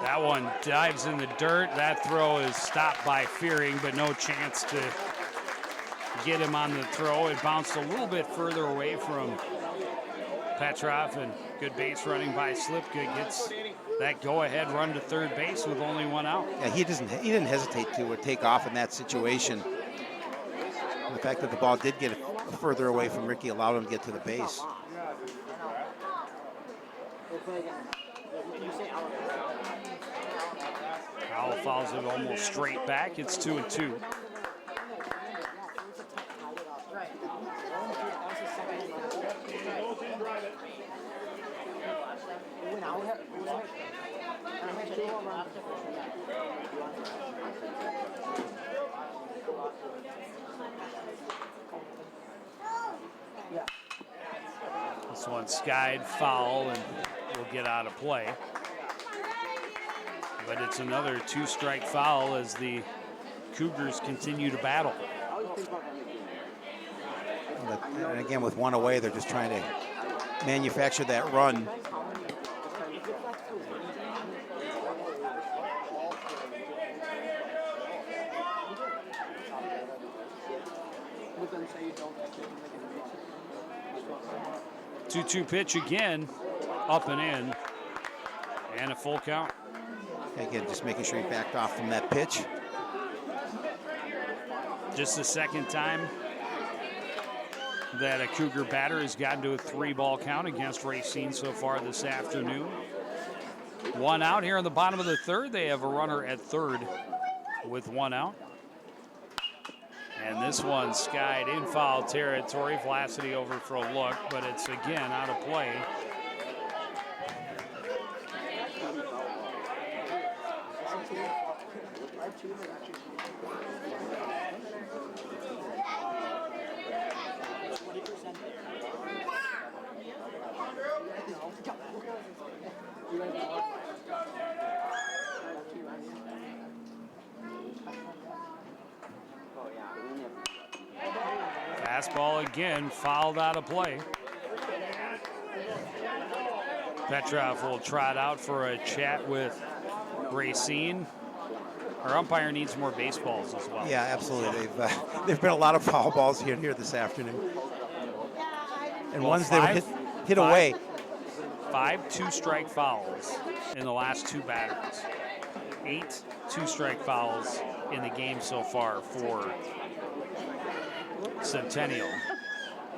That one dives in the dirt. That throw is stopped by Fearing, but no chance to get him on the throw. It bounced a little bit further away from Petrov, and good base running by Slipka gets that go-ahead run to third base with only one out.
Yeah, he didn't hesitate to take off in that situation. And the fact that the ball did get further away from Ricky allowed him to get to the base.
Howell fouls it almost straight back. It's 2-2. This one skied foul and will get out of play. But it's another two-strike foul as the Cougars continue to battle.
And again, with one away, they're just trying to manufacture that run.
Two-two pitch again, up and in, and a full count.
Again, just making sure he backed off from that pitch.
Just the second time that a Cougar batter has gotten to a 3-ball count against Racine so far this afternoon. One out here in the bottom of the third. They have a runner at third with one out. And this one skied in foul territory. Vlacity over for a look, but it's again out of play. Fastball again, fouled out of play. Petrov will trot out for a chat with Racine. Our umpire needs more baseballs as well.
Yeah, absolutely. There've been a lot of foul balls here this afternoon. And
well,
ones that hit away.
5 two-strike fouls in the last two batters. 8 two-strike fouls in the game so far for Centennial.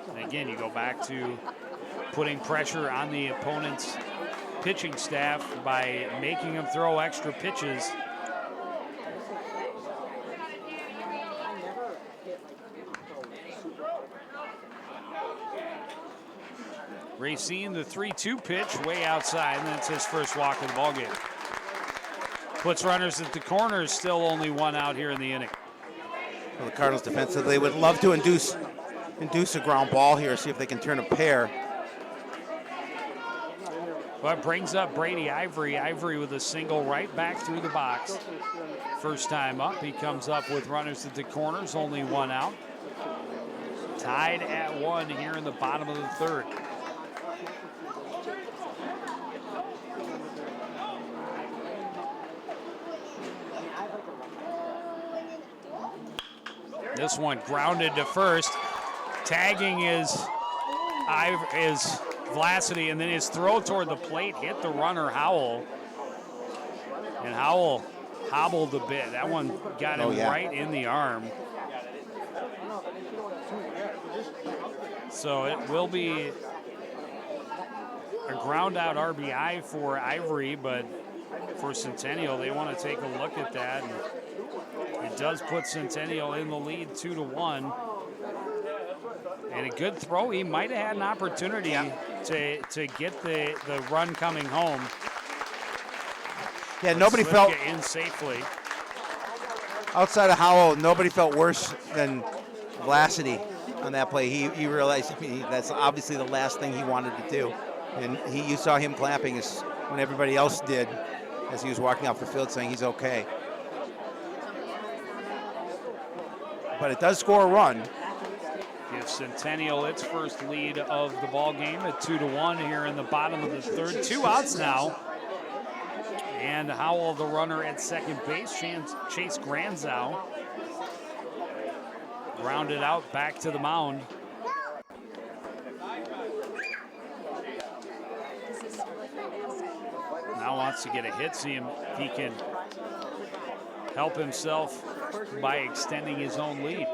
And again, you go back to putting pressure on the opponent's pitching staff by making them throw extra pitches. Racine, the 3-2 pitch, way outside, and that's his first walk of the ball game. Puts runners at the corners, still only one out here in the inning.
Well, the Cardinals defensively would love to induce a ground ball here, see if they can turn a pair.
But brings up Brady Ivory. Ivory with a single right back through the box. First time up, he comes up with runners at the corners, only one out. Tied at one here in the bottom of the third. This one grounded to first. Tagging is Vlacity, and then his throw toward the plate hit the runner Howell. And Howell hobbled a bit. That one got him right in the arm. So it will be a ground out RBI for Ivory, but for Centennial, they want to take a look at that. And it does put Centennial in the lead 2-1. And a good throw. He might have had an opportunity to get the run coming home.
Yeah, nobody felt
in safely.
Outside of Howell, nobody felt worse than Vlacity on that play. He realized, I mean, that's obviously the last thing he wanted to do. And you saw him clapping when everybody else did as he was walking off the field saying he's okay. But it does score a run.
Gives Centennial its first lead of the ball game at 2-1 here in the bottom of the third. 2 outs now. And Howell, the runner at second base. Chase Granzow grounded out back to the mound. Now wants to get a hit, see if he can help himself by extending his own lead.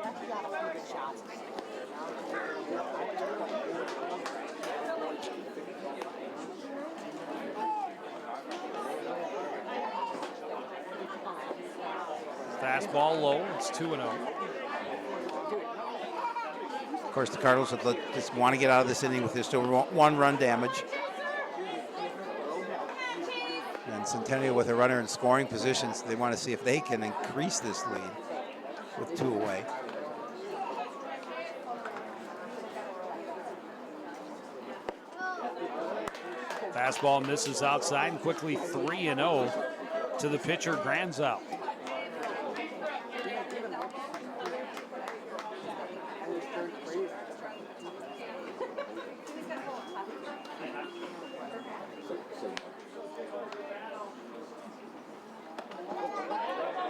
Fastball low, it's 2-0.
Of course, the Cardinals would just want to get out of this inning with just over 1 run damage. And Centennial with a runner in scoring positions, they want to see if they can increase this lead with 2 away.
Fastball misses outside, and quickly 3-0 to the pitcher, Granzow.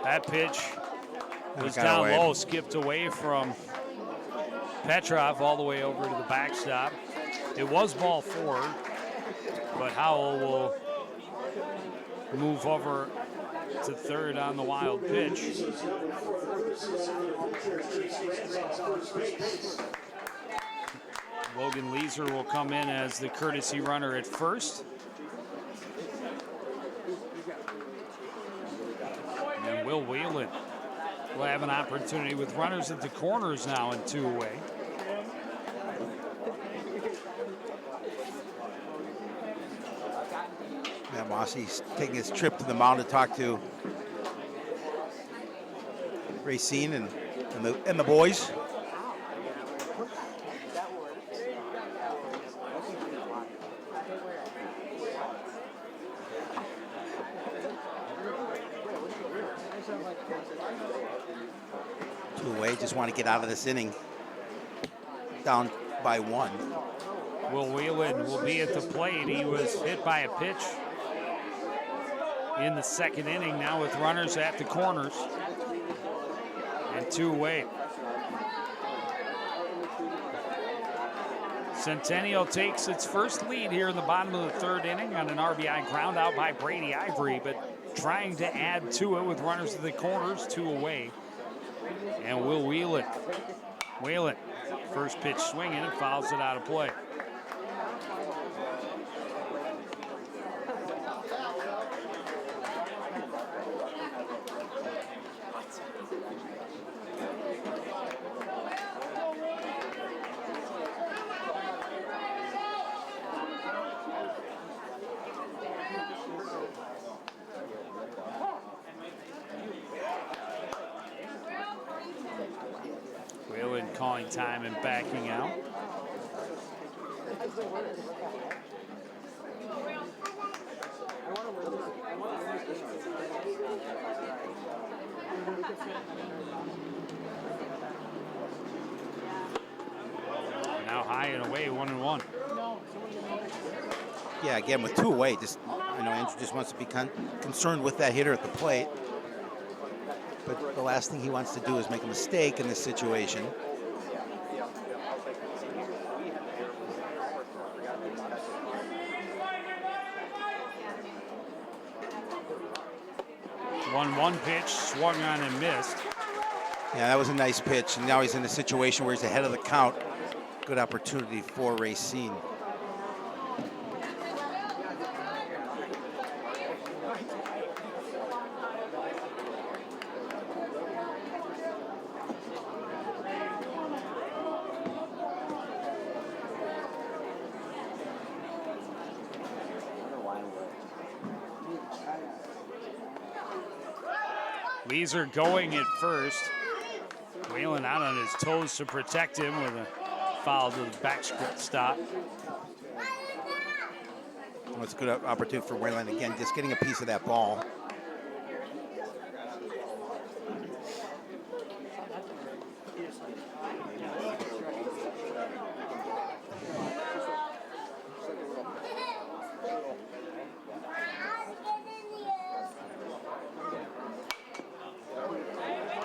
That pitch was down low, skipped away from Petrov all the way over to the backstop. It was ball 4, but Howell will move over to third on the wild pitch. Logan Leeser will come in as the courtesy runner at first. And Will Whelan will have an opportunity with runners at the corners now and 2 away.
Yeah, Mossy's taking his trip to the mound to talk to Racine and the boys. Just want to get out of this inning down by 1.
Will Whelan will be at the plate. He was hit by a pitch in the second inning, now with runners at the corners and 2 away. Centennial takes its first lead here in the bottom of the third inning on an RBI ground out by Brady Ivory, but trying to add to it with runners at the corners, 2 away. And Will Whelan, first pitch swinging and fouls it out of play. drawing time and backing out. Now high and away, 1-1.
Yeah, again, with 2 away, just I know Andrew just wants to be concerned with that hitter at the plate. But the last thing he wants to do is make a mistake in this situation.
One pitch, swung on and missed.
Yeah, that was a nice pitch. And now he's in a situation where he's ahead of the count. Good opportunity for Racine.
Leeser going at first. Whalen out on his toes to protect him with a foul to the backstop.
Well, it's a good opportunity for Whalen again, just getting a piece of that ball.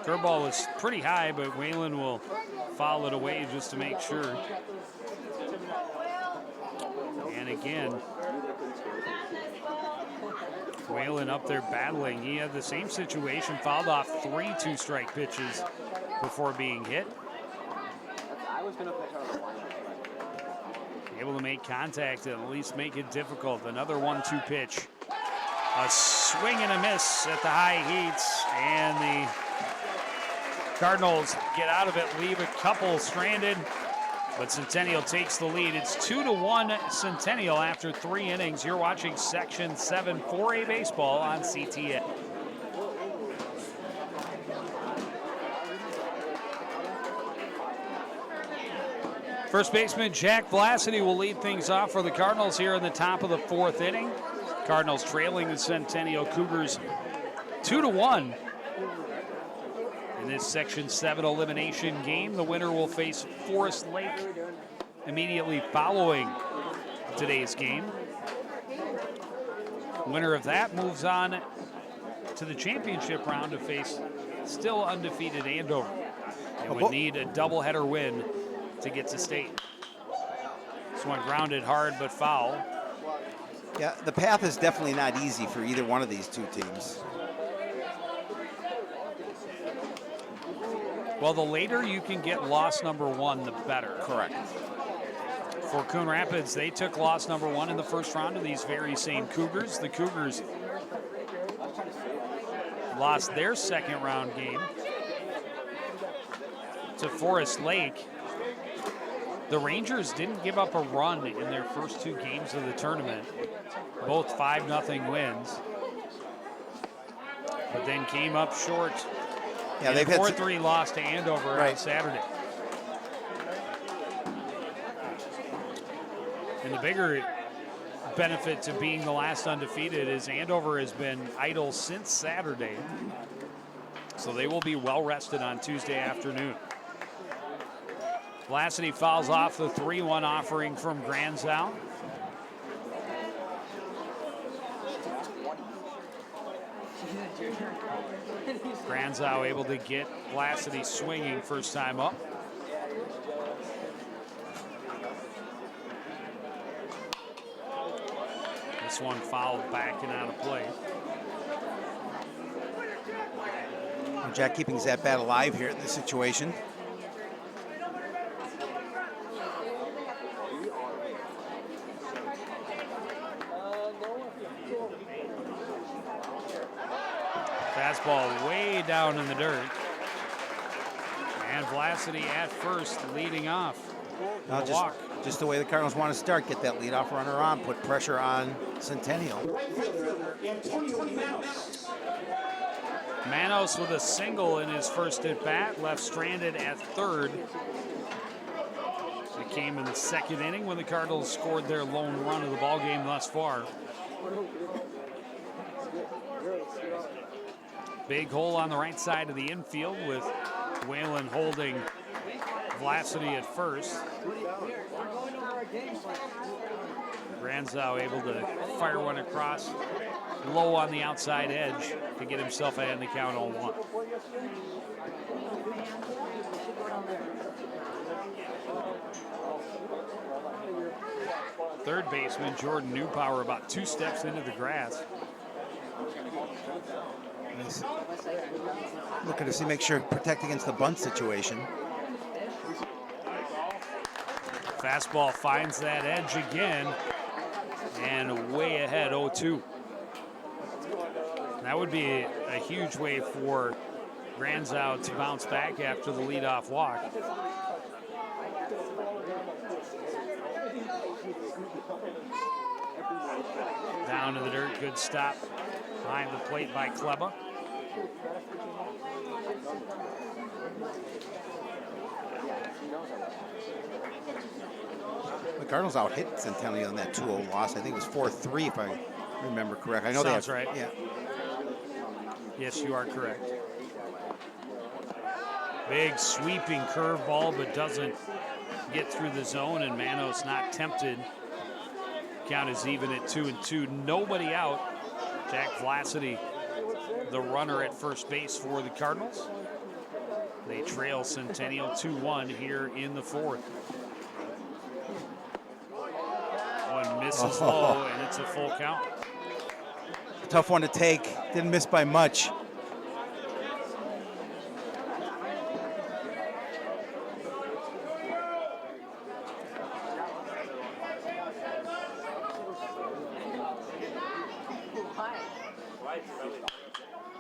Curveball was pretty high, but Whalen will foul it away just to make sure. And again, Whalen up there battling. He had the same situation, fouled off 3 2-strike pitches before being hit. Able to make contact and at least make it difficult. Another 1-2 pitch. A swing and a miss at the high heats, and the Cardinals get out of it, leave a couple stranded, but Centennial takes the lead. It's 2-1 Centennial after 3 innings. You're watching Section 7 4A baseball on CTN. First baseman Jack Vlacity will lead things off for the Cardinals here in the top of the 4th inning. Cardinals trailing the Centennial Cougars 2-1. In this Section 7 elimination game, the winner will face Forest Lake immediately following today's game. Winner of that moves on to the championship round to face still undefeated Andover. They would need a doubleheader win to get to state. This one grounded hard but foul.
Yeah, the path is definitely not easy for either one of these 2 teams.
Well, the later you can get loss number 1, the better.
Correct.
For Coon Rapids, they took loss number 1 in the first round of these very same Cougars. The Cougars lost their second round game to Forest Lake. The Rangers didn't give up a run in their first 2 games of the tournament, both 5-0 wins, but then came up short.
Yeah, they've had
4-3 loss to Andover on Saturday. And the bigger benefit to being the last undefeated is Andover has been idle since Saturday, so they will be well rested on Tuesday afternoon. Vlacity fouls off the 3-1 offering from Granzow. Granzow able to get Vlacity swinging first time up. This one fouled back and out of play.
Jack keeping his at-bat alive here in this situation.
Fastball way down in the dirt. And Vlacity at first leading off.
Now just the way the Cardinals want to start, get that leadoff runner on, put pressure on Centennial.
Manos with a single in his first at bat, left stranded at third came in the second inning when the Cardinals scored their lone run of the ball game thus far. Big hole on the right side of the infield with Whalen holding Vlasidy at first. Granzow able to fire one across low on the outside edge to get himself ahead in the count 0-1. Third baseman Jordan Newpower about 2 steps into the grass.
He's looking to see, make sure protect against the bunt situation.
Fastball finds that edge again and way ahead 0-2. That would be a huge way for Granzow to bounce back after the leadoff walk. Down to the dirt, good stop behind the plate by Kleba.
The Cardinals out hit Centennial in that 2-0 loss. I think it was 4-3 if I remember correct. I know
Sounds right.
Yeah.
Yes, you are correct. Big sweeping curveball, but doesn't get through the zone, and Manos not tempted. Count is even at 2-2. Nobody out. Jack Vlasidy, the runner at first base for the Cardinals. They trail Centennial 2-1 here in the fourth. One misses low, and it's a full count.
Tough one to take. Didn't miss by much.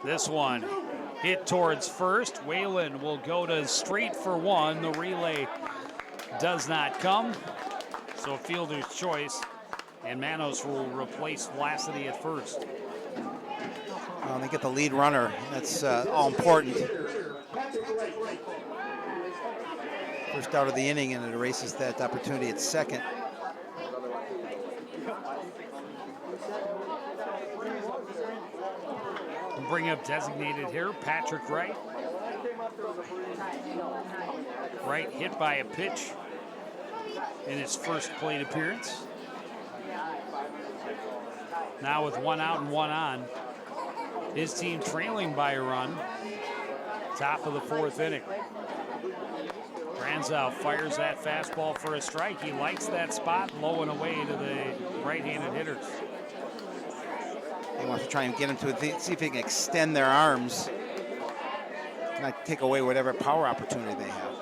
This one hit towards first. Whalen will go to straight for one. The relay does not come. So fielder's choice, and Manos will replace Vlasidy at first.
They get the lead runner. That's all important. First out of the inning, and it erases that opportunity at second.
Bring up designated hitter Patrick Wright. Wright hit by a pitch in his first plate appearance. Now with 1 out and 1 on, his team trailing by a run. Top of the fourth inning. Granzow fires that fastball for a strike. He likes that spot, low and away to the right-handed hitters.
He wants to try and get him to see if he can extend their arms, not take away whatever power opportunity they have.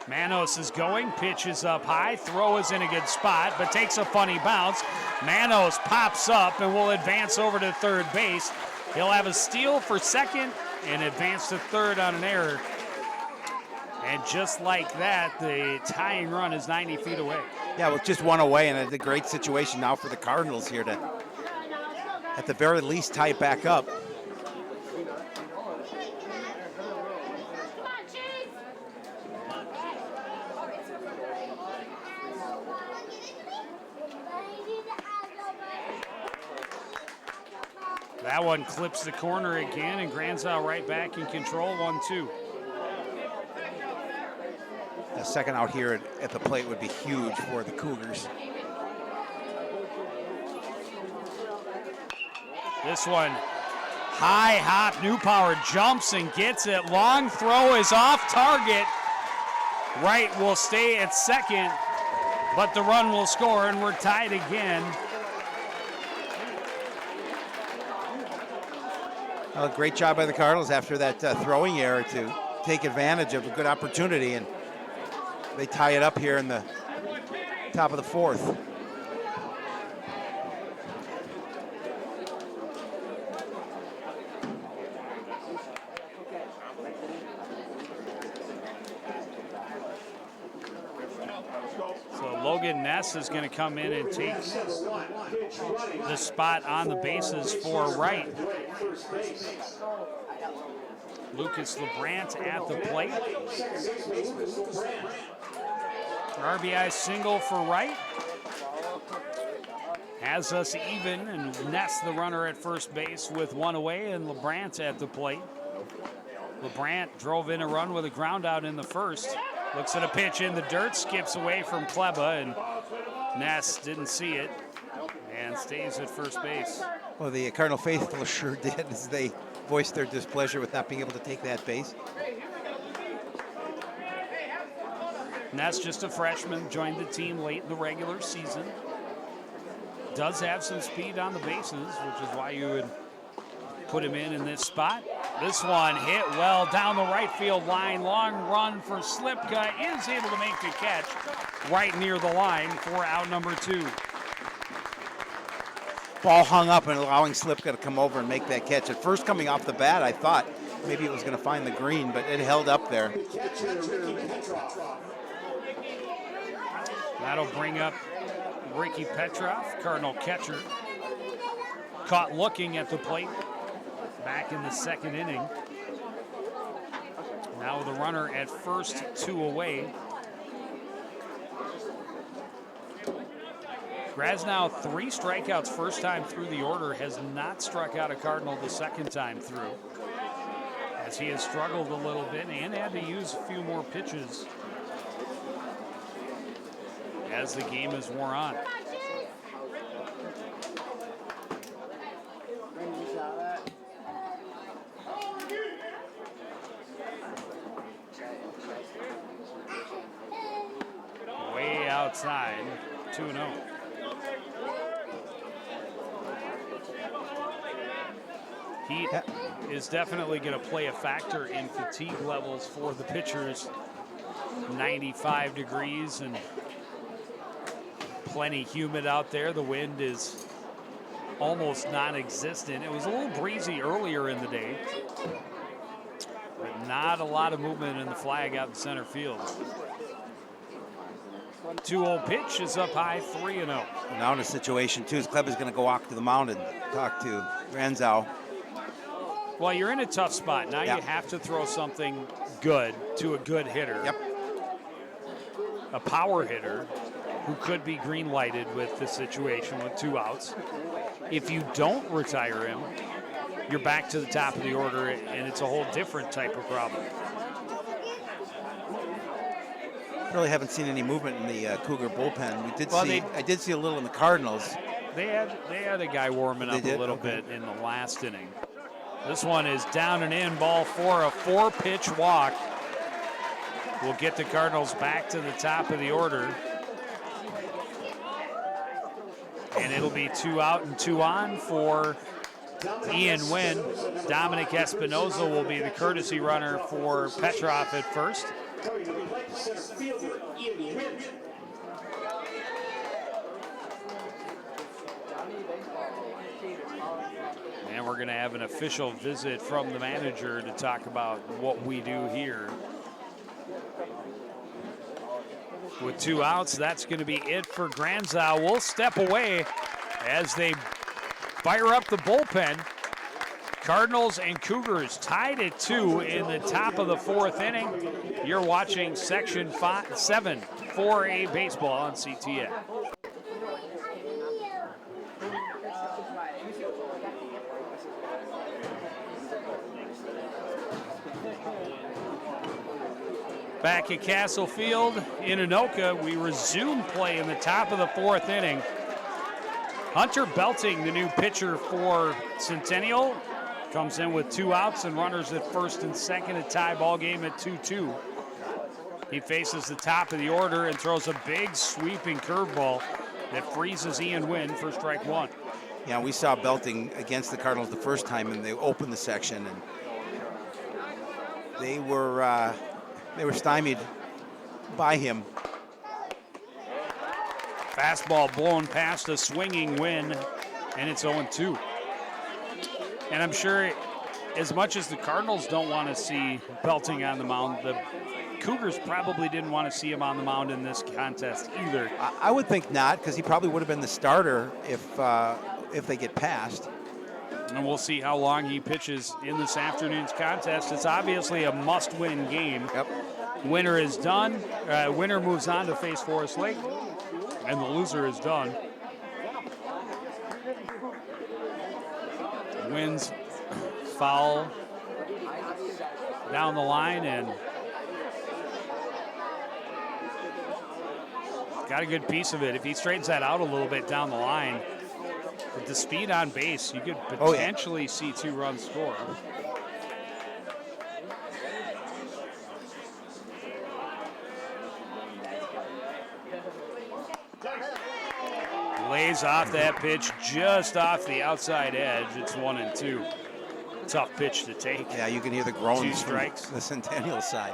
Manos is going, pitch is up high, throw is in a good spot, but takes a funny bounce. Manos pops up and will advance over to third base. He'll have a steal for second and advance to third on an error. And just like that, the tying run is 90 feet away.
Yeah, with just 1 away, and it's a great situation now for the Cardinals here to, at the very least, tie it back up.
That one clips the corner again, and Granzow right back in control, 1-2.
A second out here at the plate would be huge for the Cougars.
This one, high hop, Newpower jumps and gets it. Long throw is off target. Wright will stay at second, but the run will score, and we're tied again.
Well, great job by the Cardinals after that throwing error to take advantage of a good opportunity, and they tie it up here in the top of the fourth.
So Logan Ness is going to come in and take the spot on the bases for Wright. Lucas LeBrant at the plate. RBI single for Wright. Has us even, and Ness, the runner at first base, with one away, and LeBrant at the plate. LeBrant drove in a run with a ground out in the first. Looks at a pitch in the dirt, skips away from Kleba, and Ness didn't see it and stays at first base.
Well, the Cardinal faithful sure did, as they voiced their displeasure with not being able to take that base.
Ness, just a freshman, joined the team late in the regular season. Does have some speed on the bases, which is why you would put him in this spot. This one hit well down the right field line. Long run for Slipka, is able to make the catch right near the line for out number 2.
Ball hung up and allowing Slipka to come over and make that catch. At first, coming off the bat, I thought maybe it was going to find the green, but it held up there.
That'll bring up Ricky Petrov, Cardinal catcher. Caught looking at the plate back in the second inning. Now with a runner at first, 2 away. Grasnow, 3 strikeouts first time through the order, has not struck out a Cardinal the second time through, as he has struggled a little bit and had to use a few more pitches as the game has wore on. Way outside, 2-0. Heat is definitely going to play a factor in fatigue levels for the pitchers. 95 degrees and plenty humid out there. The wind is almost non-existent. It was a little breezy earlier in the day, but not a lot of movement in the flag out in center field. 2-0 pitch is up high, 3-0.
Now in a situation, too, is Kleba's going to go walk to the mound and talk to Granzow.
Well, you're in a tough spot. Now you have to throw something good to a good hitter.
Yep.
A power hitter who could be green lighted with the situation with 2 outs. If you don't retire him, you're back to the top of the order, and it's a whole different type of problem.
Really haven't seen any movement in the Cougar bullpen. I did see a little in the Cardinals.
They had a guy warming up a little bit in the last inning. This one is down and in, ball 4, a 4-pitch walk. Will get the Cardinals back to the top of the order. And it'll be 2 out and 2 on for Ian Wynn. Dominic Espinoza will be the courtesy runner for Petrov at first. And we're going to have an official visit from the manager to talk about what we do here. With 2 outs, that's going to be it for Granzow. We'll step away as they fire up the bullpen. Cardinals and Cougars tied at 2 in the top of the 4th inning. You're watching Section 7 4A baseball on CTN. Back at Castle Field in Anoka, we resume play in the top of the 4th inning. Hunter Belting, the new pitcher for Centennial, comes in with 2 outs and runners at first and second, a tie ball game at 2-2. He faces the top of the order and throws a big sweeping curveball that freezes Ian Wynn for strike 1.
Yeah, we saw Belting against the Cardinals the first time, and they opened the section, and they were stymied by him.
Fastball blown past a swinging Wynn, and it's 0-2. And I'm sure as much as the Cardinals don't want to see Belting on the mound, the Cougars probably didn't want to see him on the mound in this contest either.
I would think not, because he probably would have been the starter if they get past.
And we'll see how long he pitches in this afternoon's contest. It's obviously a must-win game.
Yep.
Winner is done. Winner moves on to face Forest Lake, and the loser is done. Wins foul down the line and got a good piece of it. If he straightens that out a little bit down the line, with the speed on base, you could potentially see 2 runs score. Lays off that pitch just off the outside edge. It's 1-2. Tough pitch to take.
Yeah, you can hear the groans
2 strikes.
from the Centennial side.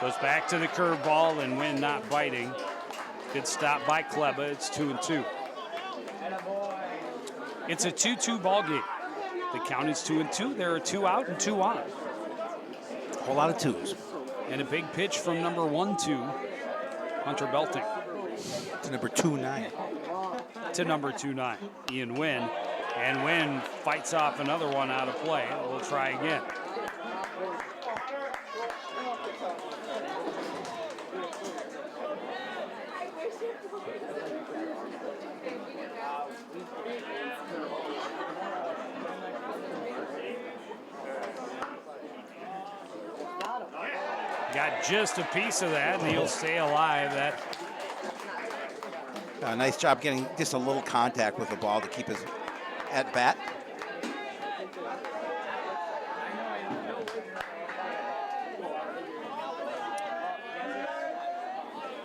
Goes back to the curveball and Wynn not biting. Good stop by Kleba. It's 2-2. It's a 2-2 ball game. The count is 2-2. There are 2 out and 2 on.
A whole lot of 2s.
And a big pitch from number 1-2, Hunter Belting.
To number 2-9.
To number 2-9, Ian Wynn. And Wynn fights off another one out of play. We'll try again. Got just a piece of that, and he'll stay alive. That
Nice job getting just a little contact with the ball to keep his at bat.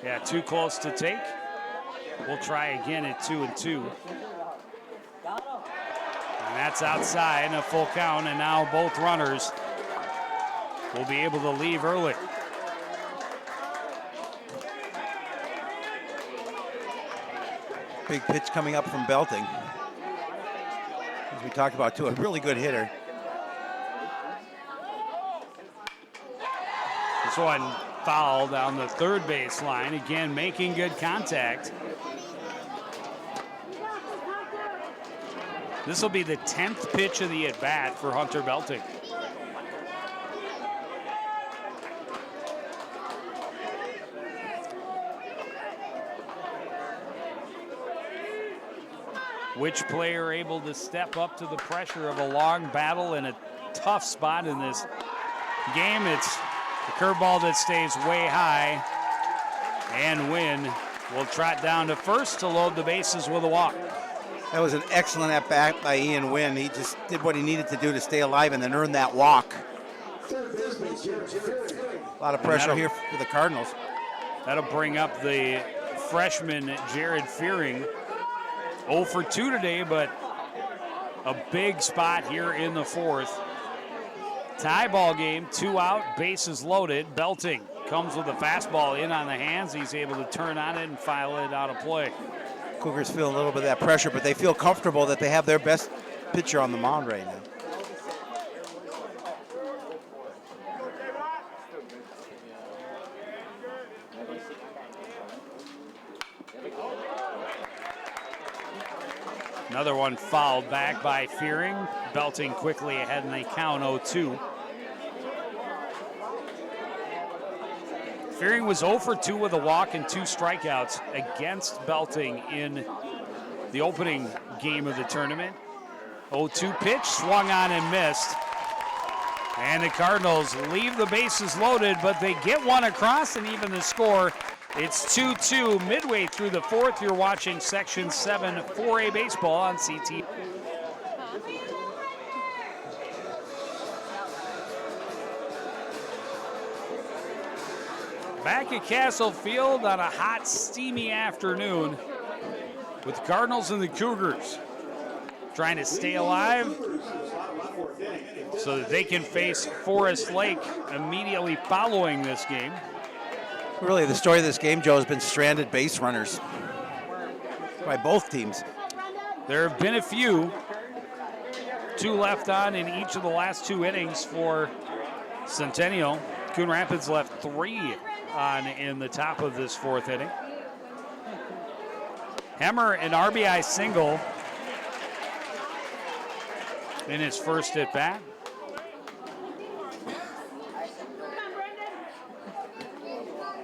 Yeah, too close to take. We'll try again at 2-2. And that's outside, a full count, and now both runners will be able to leave early.
Big pitch coming up from Belting. As we talked about, too, a really good hitter.
This one foul down the third base line. Again, making good contact. This will be the 10th pitch of the at-bat for Hunter Belting. Which player able to step up to the pressure of a long battle in a tough spot in this game? It's the curveball that stays way high, and Wynn will trot down to first to load the bases with a walk.
That was an excellent at-bat by Ian Wynn. He just did what he needed to do to stay alive and then earn that walk. A lot of pressure here for the Cardinals.
That'll bring up the freshman Jared Fearing. 0 for 2 today, but a big spot here in the fourth. Tie ball game, 2 out, bases loaded. Belting comes with a fastball in on the hands. He's able to turn on it and file it out of play.
Cougars feel a little bit of that pressure, but they feel comfortable that they have their best pitcher on the mound right now.
Another one fouled back by Fearing. Belting quickly ahead in the count, 0-2. Fearing was 0 for 2 with a walk and 2 strikeouts against Belting in the opening game of the tournament. 0-2 pitch, swung on and missed. And the Cardinals leave the bases loaded, but they get one across and even the score. It's 2-2 midway through the fourth. You're watching Section 7 4A baseball on CTN. Back at Castle Field on a hot, steamy afternoon with the Cardinals and the Cougars trying to stay alive so that they can face Forest Lake immediately following this game.
Really, the story of this game, Joe, has been stranded base runners by both teams.
There have been a few. 2 left on in each of the last 2 innings for Centennial. Coon Rapids left 3 on in the top of this 4th inning. Hemmer, an RBI single in his first at bat.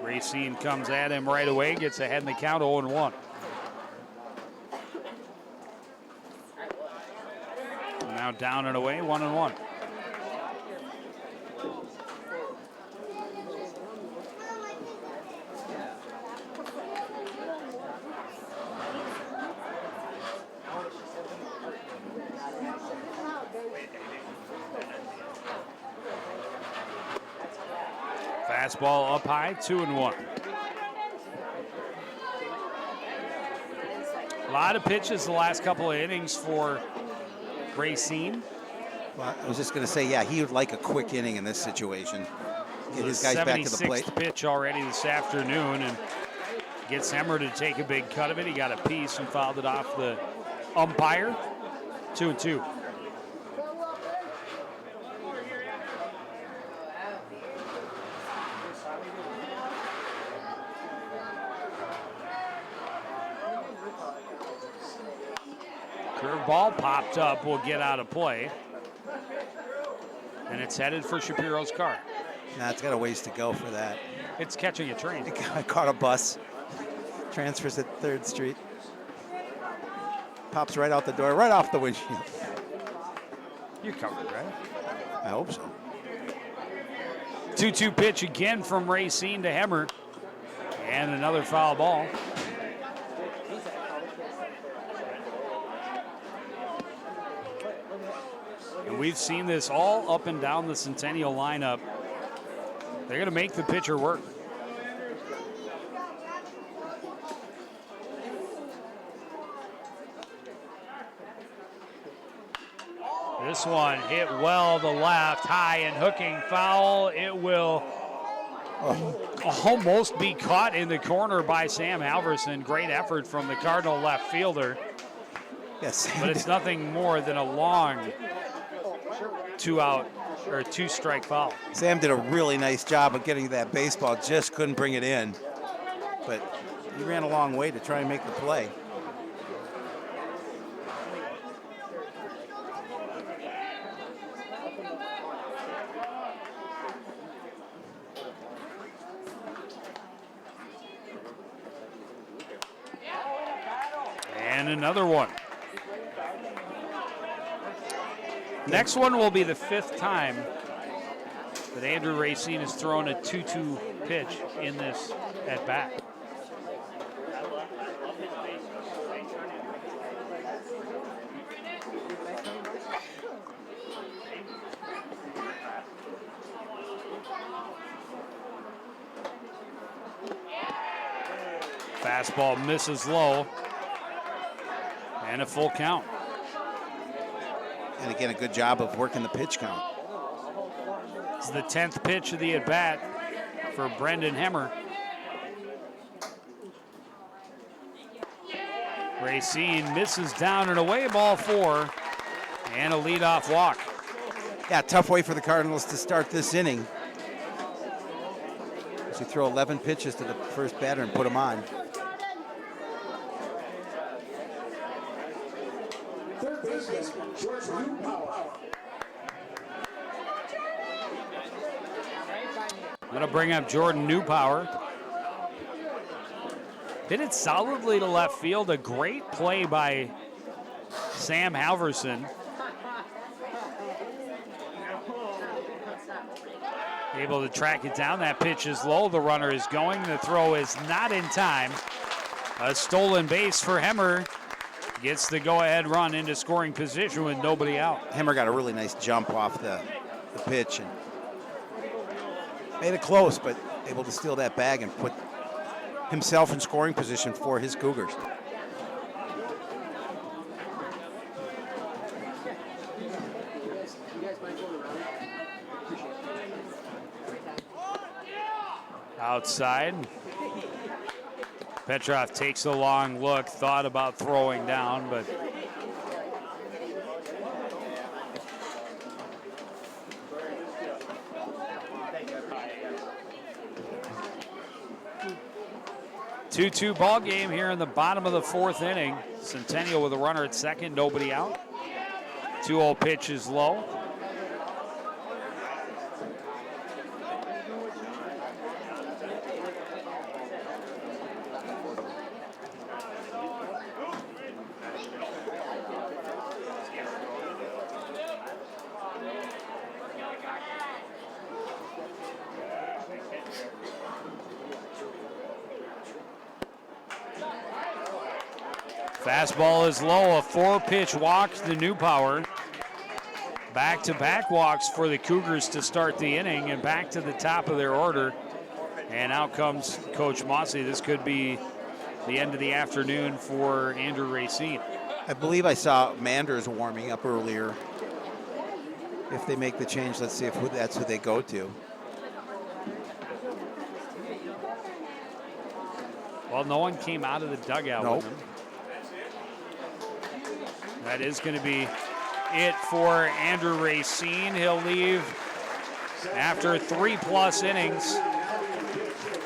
Racine comes at him right away, gets ahead in the count, 0-1. Now down and away, 1-1. Fastball up high, 2-1. A lot of pitches the last couple of innings for Racine.
Well, I was just going to say, yeah, he would like a quick inning in this situation. Get his guys back to the plate.
76th pitch already this afternoon, and gets Hemmer to take a big cut of it. He got a piece and fouled it off the umpire. 2-2. Curveball popped up, will get out of play. And it's headed for Shapiro's car.
Nah, it's got a ways to go for that.
It's catching a train.
I caught a bus. Transfers at 3rd Street. Pops right out the door, right off the windshield.
You're covered, right?
I hope so.
2-2 pitch again from Racine to Hemmer. And another foul ball. And we've seen this all up and down the Centennial lineup. They're going to make the pitcher work. This one hit well to left, high and hooking foul. It will almost be caught in the corner by Sam Halverson. Great effort from the Cardinal left fielder.
Yes,
but it's nothing more than a long 2-out or 2-strike foul.
Sam did a really nice job of getting that baseball, just couldn't bring it in. But he ran a long way to try and make the play.
And another one. Next one will be the 5th time that Andrew Racine has thrown a 2-2 pitch in this at bat. Fastball misses low. And a full count.
And again, a good job of working the pitch count.
It's the 10th pitch of the at-bat for Brendan Hemmer. Racine misses down and away, ball 4, and a leadoff walk.
Yeah, tough way for the Cardinals to start this inning. As you throw 11 pitches to the first batter and put him on.
That'll bring up Jordan Newpower. Hit it solidly to left field. A great play by Sam Halverson. Able to track it down. That pitch is low. The runner is going. The throw is not in time. A stolen base for Hemmer. Gets the go-ahead run into scoring position with nobody out.
Hemmer got a really nice jump off the pitch and made it close, but able to steal that bag and put himself in scoring position for his Cougars.
Outside. Petrov takes a long look, thought about throwing down, but 2-2 ball game here in the bottom of the fourth inning. Centennial with a runner at second, nobody out. 2-0 pitch is low. Fastball is low, a 4-pitch walk to Newpower. Back-to-back walks for the Cougars to start the inning and back to the top of their order. And out comes Coach Mossy. This could be the end of the afternoon for Andrew Racine.
I believe I saw Manders warming up earlier. If they make the change, let's see if that's who they go to.
Well, no one came out of the dugout with him. That is going to be it for Andrew Racine. He'll leave after 3+ innings.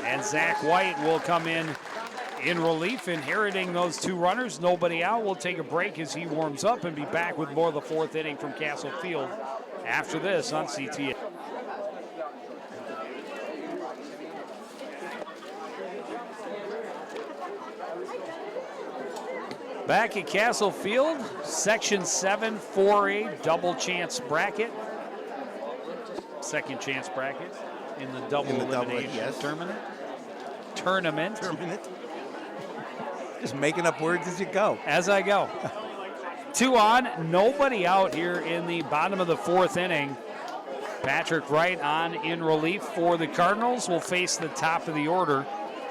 And Zach White will come in relief, inheriting those 2 runners. Nobody out. We'll take a break as he warms up and be back with more of the 4th inning from Castle Field after this on CTN. Back at Castle Field, Section 7 4A double chance bracket. Second chance bracket in the double elimination tournament.
Just making up words as you go.
As I go. 2 on, nobody out here in the bottom of the 4th inning. Patrick Wright on in relief for the Cardinals will face the top of the order.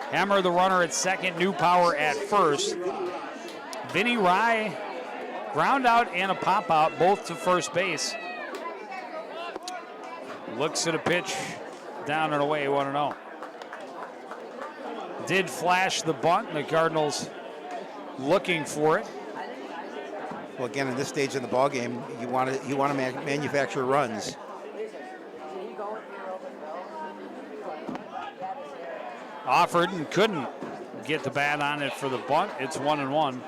Hammer the runner at second, Newpower at first. Vinny Rye, ground out and a pop out, both to first base. Looks at a pitch down and away, 1-0. Did flash the bunt, and the Cardinals looking for it.
Well, again, in this stage in the ball game, you want to manufacture runs.
Offered and couldn't get the bat on it for the bunt. It's 1-1.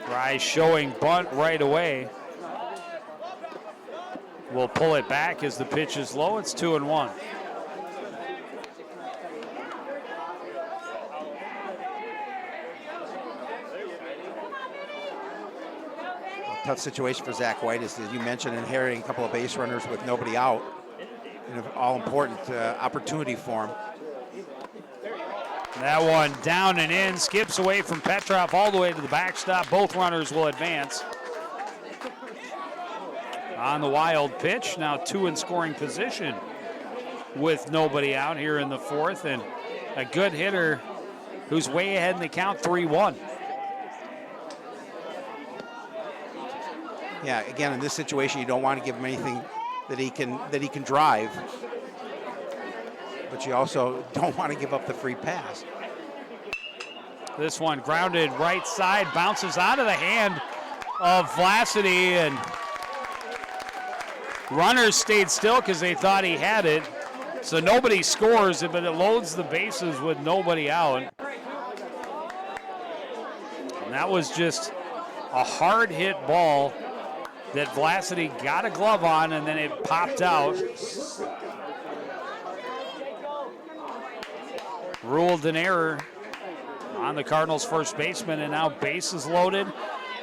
Rye showing bunt right away. We'll pull it back as the pitch is low. It's 2-1.
Tough situation for Zach White, as you mentioned, inheriting a couple of base runners with nobody out. An all-important opportunity for him.
That one down and in, skips away from Petrov all the way to the backstop. Both runners will advance. On the wild pitch, now 2 in scoring position with nobody out here in the 4th, and a good hitter who's way ahead in the count, 3-1.
Yeah, again, in this situation, you don't want to give him anything that he can drive, but you also don't want to give up the free pass.
This one grounded right side, bounces out of the hand of Vlacity, and runners stayed still because they thought he had it. So nobody scores it, but it loads the bases with nobody out. And that was just a hard hit ball that Vlacity got a glove on, and then it popped out. Ruled an error on the Cardinals' first baseman, and now bases loaded.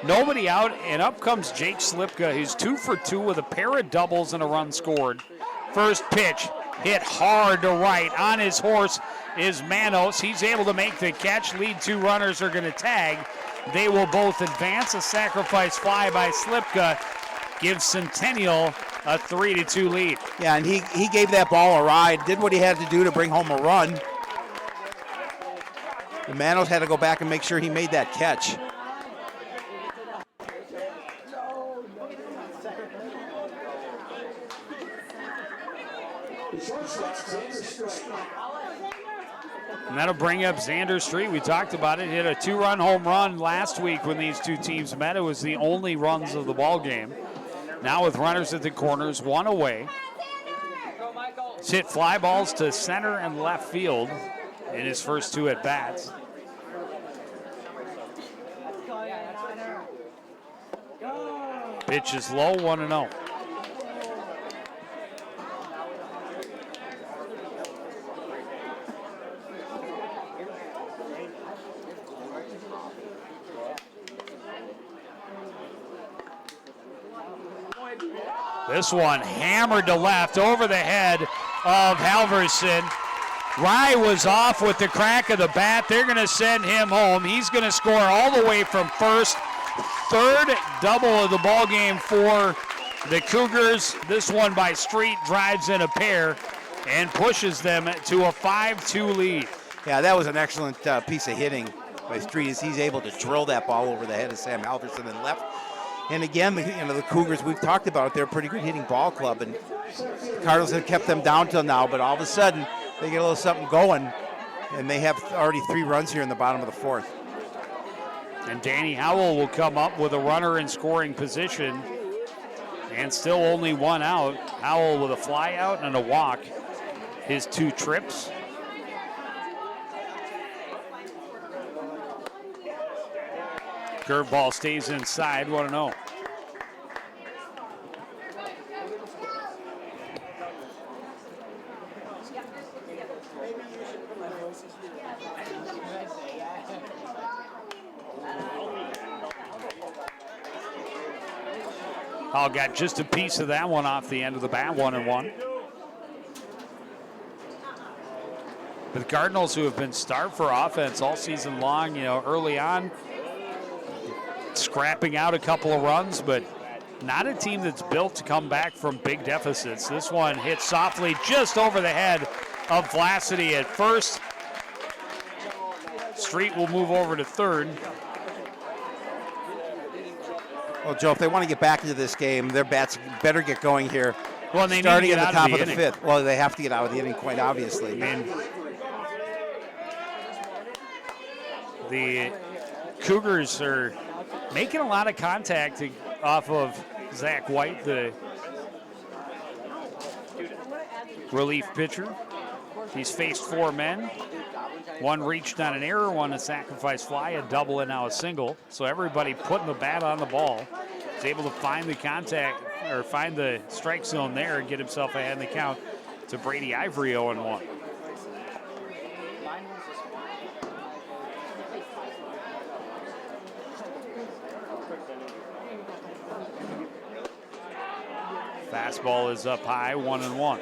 Nobody out, and up comes Jake Slipka. He's 2 for 2 with a pair of doubles and a run scored. First pitch hit hard to right. On his horse is Manos. He's able to make the catch. Lead 2 runners are going to tag. They will both advance. A sacrifice fly by Slipka gives Centennial a 3-2 lead.
Yeah, and he gave that ball a ride, did what he had to do to bring home a run. The Manos had to go back and make sure he made that catch.
And that'll bring up Xander Street. We talked about it. Hit a 2-run home run last week when these two teams met. It was the only runs of the ball game. Now with runners at the corners, one away. He's hit fly balls to center and left field in his first two at-bats. Pitch is low, 1-0. This one hammered to left over the head of Halverson. Rye was off with the crack of the bat. They're going to send him home. He's going to score all the way from first. Third double of the ball game for the Cougars. This one by Street drives in a pair and pushes them to a 5-2 lead.
Yeah, that was an excellent piece of hitting by Street as he's able to drill that ball over the head of Sam Halverson and left. And again, the Cougars, we've talked about it, they're a pretty good hitting ball club, and the Cardinals have kept them down till now, but all of a sudden, they get a little something going, and they have already 3 runs here in the bottom of the 4th.
And Danny Howell will come up with a runner in scoring position, and still only 1 out. Howell with a fly out and a walk, his 2 trips. Curveball stays inside, 1-0. Hall got just a piece of that one off the end of the bat, 1-1. But the Cardinals, who have been starved for offense all season long, early on, scrapping out a couple of runs, but not a team that's built to come back from big deficits. This one hit softly just over the head of Vlacity at first. Street will move over to third.
Well, Joe, if they want to get back into this game, their bats better get going here.
Well, they
starting
need to
in
get
the top
out
of the 5th. Well, they have to get out of the inning, quite obviously.
The Cougars are making a lot of contact off of Zach White, the relief pitcher. He's faced 4 men. 1 reached on an error, 1 a sacrifice fly, a double, and now a single. So everybody putting the bat on the ball is able to find the contact or find the strike zone there and get himself ahead in the count to Brady Ivory 0-1. Fastball is up high, 1-1.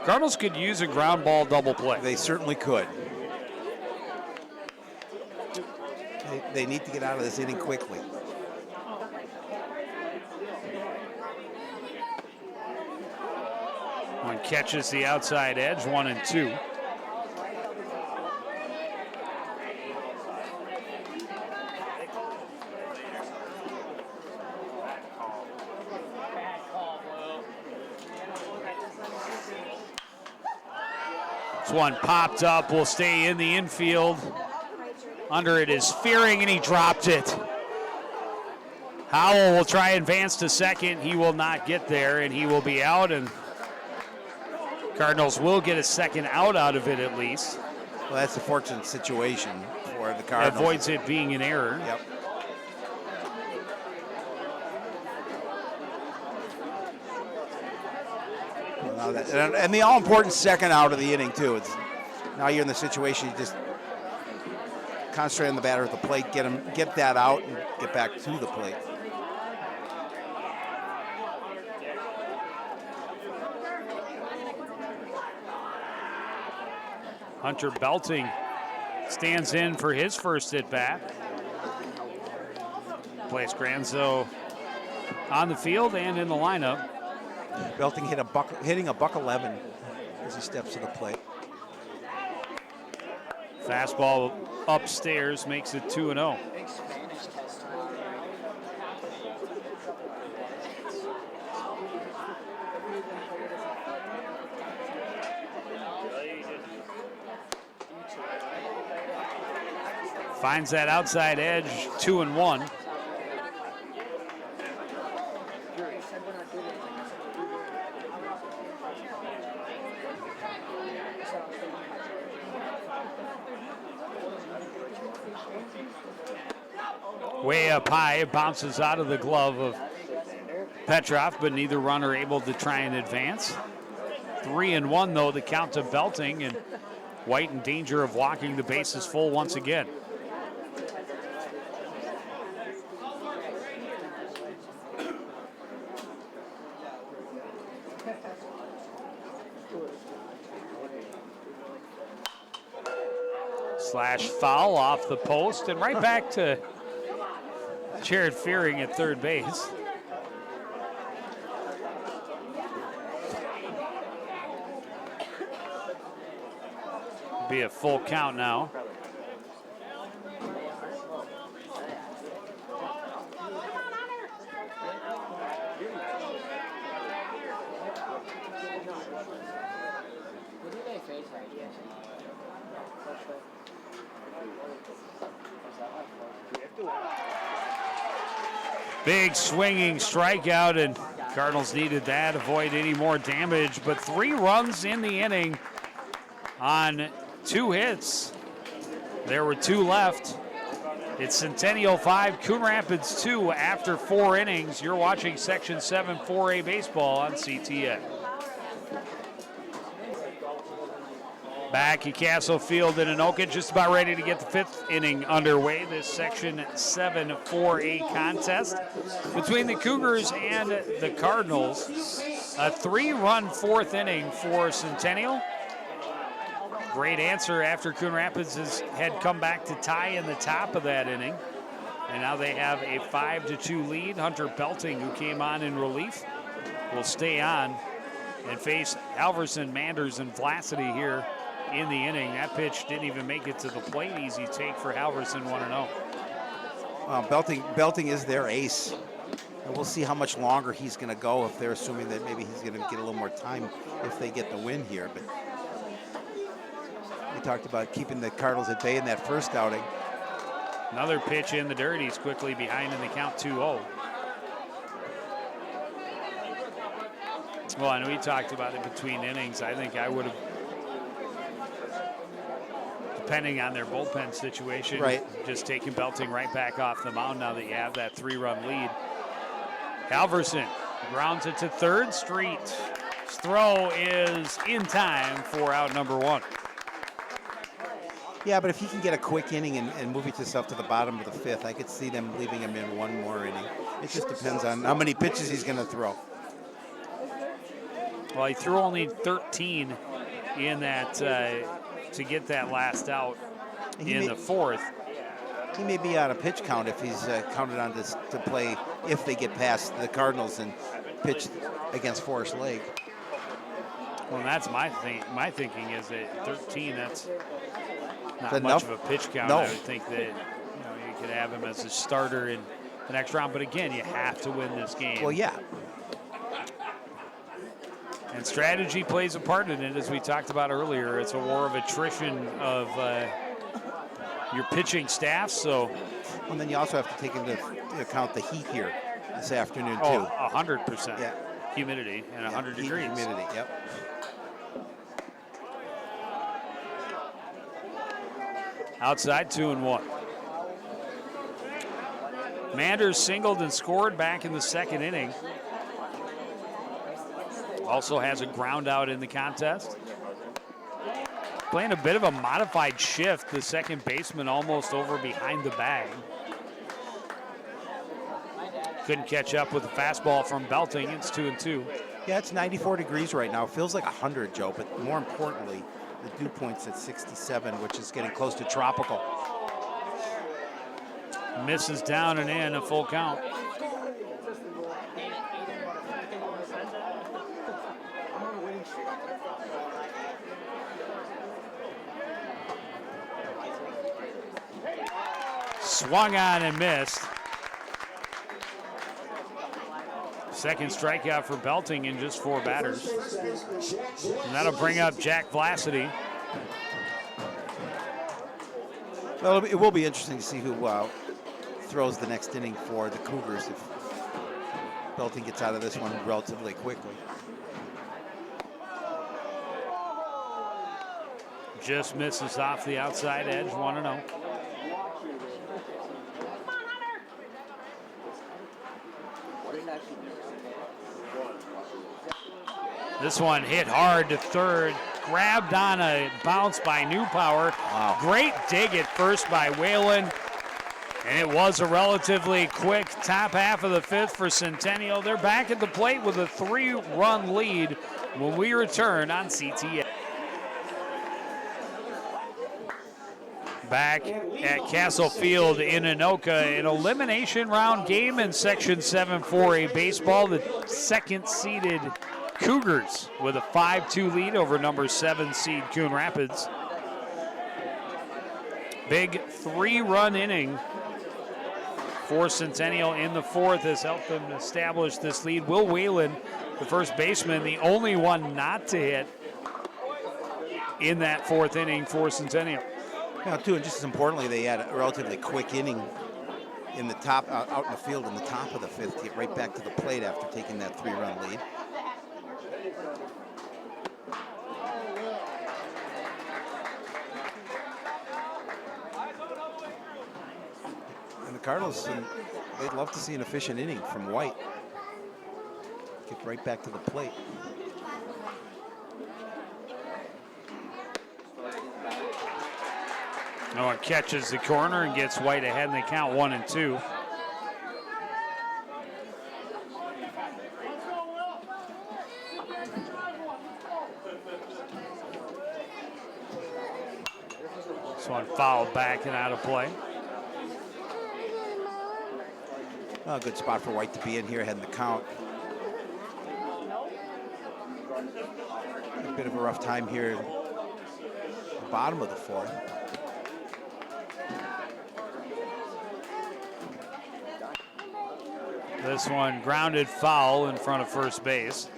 Cardinals could use a ground ball double play.
They certainly could. They need to get out of this inning quickly.
One catches the outside edge, 1-2. One popped up, will stay in the infield. Under it is Fearing, and he dropped it. Howell will try and advance to second. He will not get there, and he will be out, and Cardinals will get a second out of it at least.
Well, that's a fortunate situation for the Cardinals.
Avoids it being an error.
Yep. And the all-important second out of the inning, too. Now you're in the situation, you just concentrate on the batter at the plate, get that out, and get back to the plate.
Hunter Belting stands in for his first at-bat. Plays Granzo on the field and in the lineup.
Belting hitting a $111 as he steps to the plate.
Fastball upstairs makes it 2-0. finds that outside edge, 2-1. Way up high, it bounces out of the glove of Petrov, but neither runner able to try and advance. 3-1 though, the count to Belting, and White in danger of walking the bases full once again. Slash foul off the post and right back to Jared Fearing at third base. Be a full count now. Big swinging strikeout, and Cardinals needed that, avoid any more damage, but 3 runs in the inning on 2 hits. There were 2 left. It's Centennial 5, Coon Rapids 2 after 4 innings. You're watching Section 7 4A baseball on CTN. Back at Castle Field in Anoka, just about ready to get the 5th inning underway. This Section 7 4A contest between the Cougars and the Cardinals. A 3-run 4th inning for Centennial. Great answer after Coon Rapids had come back to tie in the top of that inning. And now they have a 5-2 lead. Hunter Belting, who came on in relief, will stay on and face Halverson, Manders, and Vlacity here in the inning. That pitch didn't even make it to the plate. Easy take for Halverson, 1-0.
Belting is their ace. And we'll see how much longer he's going to go, if they're assuming that maybe he's going to get a little more time if they get the win here. But we talked about keeping the Cardinals at bay in that first outing.
Another pitch in the dirt. He's quickly behind in the count, 2-0. Well, I know we talked about it between innings. I think I would have, depending on their bullpen situation,
right,
just taking Belting right back off the mound now that you have that 3-run lead. Halverson grounds it to third. Street's throw is in time for out number 1.
Yeah, but if he can get a quick inning and move himself to the bottom of the 5th, I could see them leaving him in 1 more inning. It just depends on how many pitches he's going to throw.
Well, he threw only 13 in that to get that last out in the 4th.
He may be on a pitch count if he's counted on this to play if they get past the Cardinals and pitch against Forest Lake.
Well, that's my thinking is that 13, that's not
enough?
much of a pitch count.
No.
I would think that you could have him as a starter in the next round. But again, you have to win this game.
Well, yeah.
And strategy plays a part in it, as we talked about earlier. It's a war of attrition of your pitching staff. So,
and then you also have to take into account the heat here this afternoon too.
100%.
Yeah.
Humidity and 100 degrees.
Humidity. Yep.
Outside, 2-1. Manders singled and scored back in the 2nd inning. Also has a ground out in the contest. Playing a bit of a modified shift. The second baseman almost over behind the bag. Couldn't catch up with the fastball from Belting. It's 2-2.
Yeah, it's 94 degrees right now. It feels like 100, Joe, but more importantly, the dew point's at 67, which is getting close to tropical.
Misses down and in, a full count. Swung on and missed. Second strikeout for Belting in just 4 batters. And that'll bring up Jack Vlacity.
Well, it will be interesting to see who throws the next inning for the Cougars if Belton gets out of this one relatively quickly.
Just misses off the outside edge, 1-0. This one hit hard to third, grabbed on a bounce by Newpower.
Wow.
Great dig at first by Whalen. And it was a relatively quick top half of the fifth for Centennial. They're back at the plate with a 3-run lead when we return on CTN. Back at Castle Field in Anoka, an elimination round game in Section 7 4A baseball. The second-seeded Cougars with a 5-2 lead over number 7 seed Coon Rapids. Big 3-run inning for Centennial in the fourth has helped them establish this lead. Will Whalen, the first baseman, the only one not to hit in that fourth inning for Centennial.
Now, too, and just as importantly, they had a relatively quick inning in the top, out in the field in the top of the fifth to get right back to the plate after taking that 3-run lead. And the Cardinals, they'd love to see an efficient inning from White. Get right back to the plate.
No one catches the corner and gets White ahead, and they count 1-2. This one fouled back and out of play.
A good spot for White to be in here, ahead in the count. A bit of a rough time here, the bottom of the fourth.
This one grounded foul in front of first base.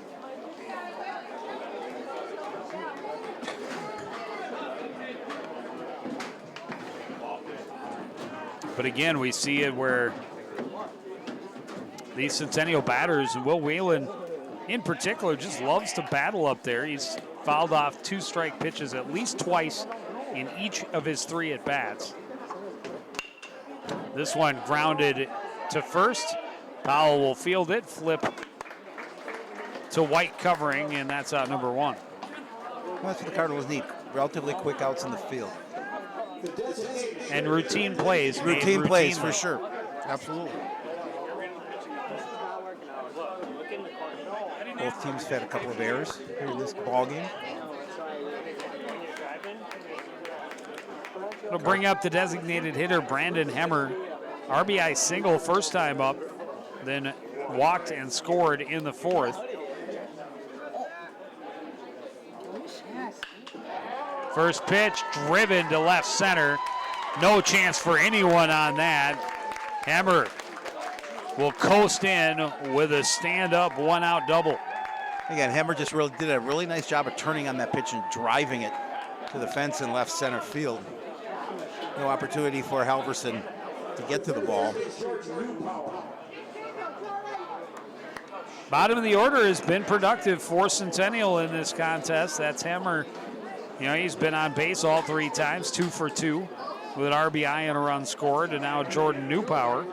But again, we see it where these Centennial batters, and Will Whalen in particular, just loves to battle up there. He's fouled off 2 strike pitches at least twice in each of his 3 at-bats. This one grounded to first. Powell will field it, flip to White covering, and that's out number 1.
Well, that's what the Cardinals need. Relatively quick outs in the field.
And routine plays.
Routine plays, for sure. Absolutely. Both teams had a couple of errors here in this ball game.
It'll bring up the designated hitter, Brandon Hemmer. RBI single first time up, then walked and scored in the fourth. First pitch driven to left center. No chance for anyone on that. Hemmer will coast in with a stand-up 1-out double.
Again, Hemmer just really did a really nice job of turning on that pitch and driving it to the fence in left center field. No opportunity for Halverson to get to the ball.
Bottom of the order has been productive for Centennial in this contest. That's Hemmer. You know, he's been on base all 3 times, 2 for 2 with an RBI and a run scored. And now Jordan Newpower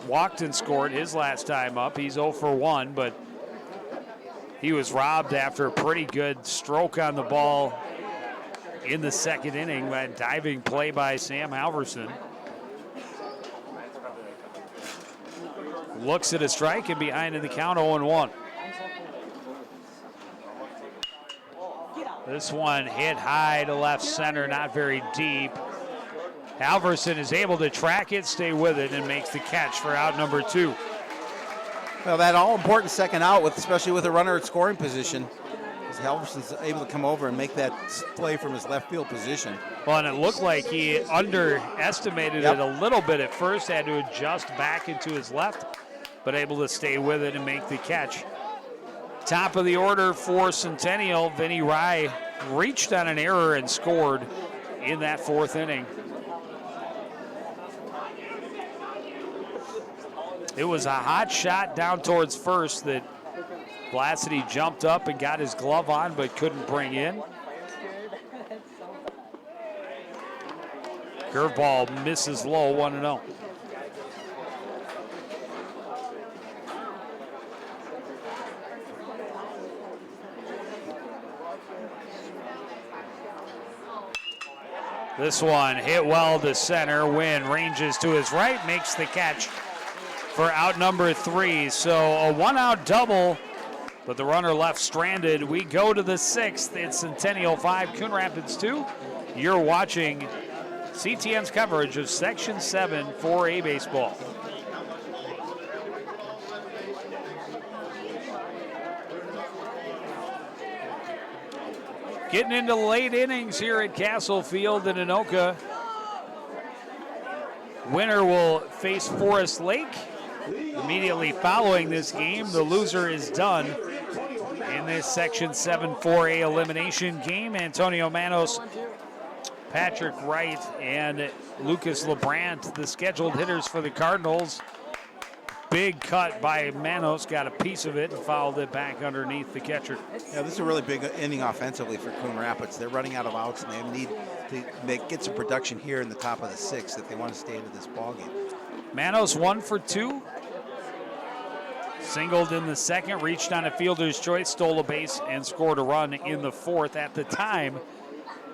walked and scored his last time up. He's 0 for 1, but he was robbed after a pretty good stroke on the ball in the second inning by a diving play by Sam Halverson. Looks at a strike and behind in the count, 0-1. This one hit high to left center, not very deep. Halverson is able to track it, stay with it, and makes the catch for out number 2.
Well, that all-important second out, especially with a runner at scoring position, as Halverson's able to come over and make that play from his left field position.
Well, and it looked like he underestimated it a little bit at first, had to adjust back into his left, but able to stay with it and make the catch. Top of the order for Centennial, Vinny Rye reached on an error and scored in that fourth inning. It was a hot shot down towards first that Blasity jumped up and got his glove on but couldn't bring in. Curveball misses low, 1-0. This one hit well to center. Wynn ranges to his right, makes the catch for out number 3. So a one-out double, but the runner left stranded. We go to the 6th. It's Centennial 5, Coon Rapids 2. You're watching CTN's coverage of Section 7 4A baseball. Getting into late innings here at Castle Field in Anoka. Winner will face Forest Lake. Immediately following this game, the loser is done in this Section 7 4A elimination game. Antonio Manos, Patrick Wright, and Lucas LeBrant, the scheduled hitters for the Cardinals. Big cut by Manos, got a piece of it and fouled it back underneath the catcher.
Yeah, this is a really big inning offensively for Coon Rapids. They're running out of outs, and they need to get some production here in the top of the 6th if they want to stay into this ballgame.
Manos 1 for 2. Singled in the 2nd, reached on a fielder's choice, stole a base, and scored a run in the 4th. At the time,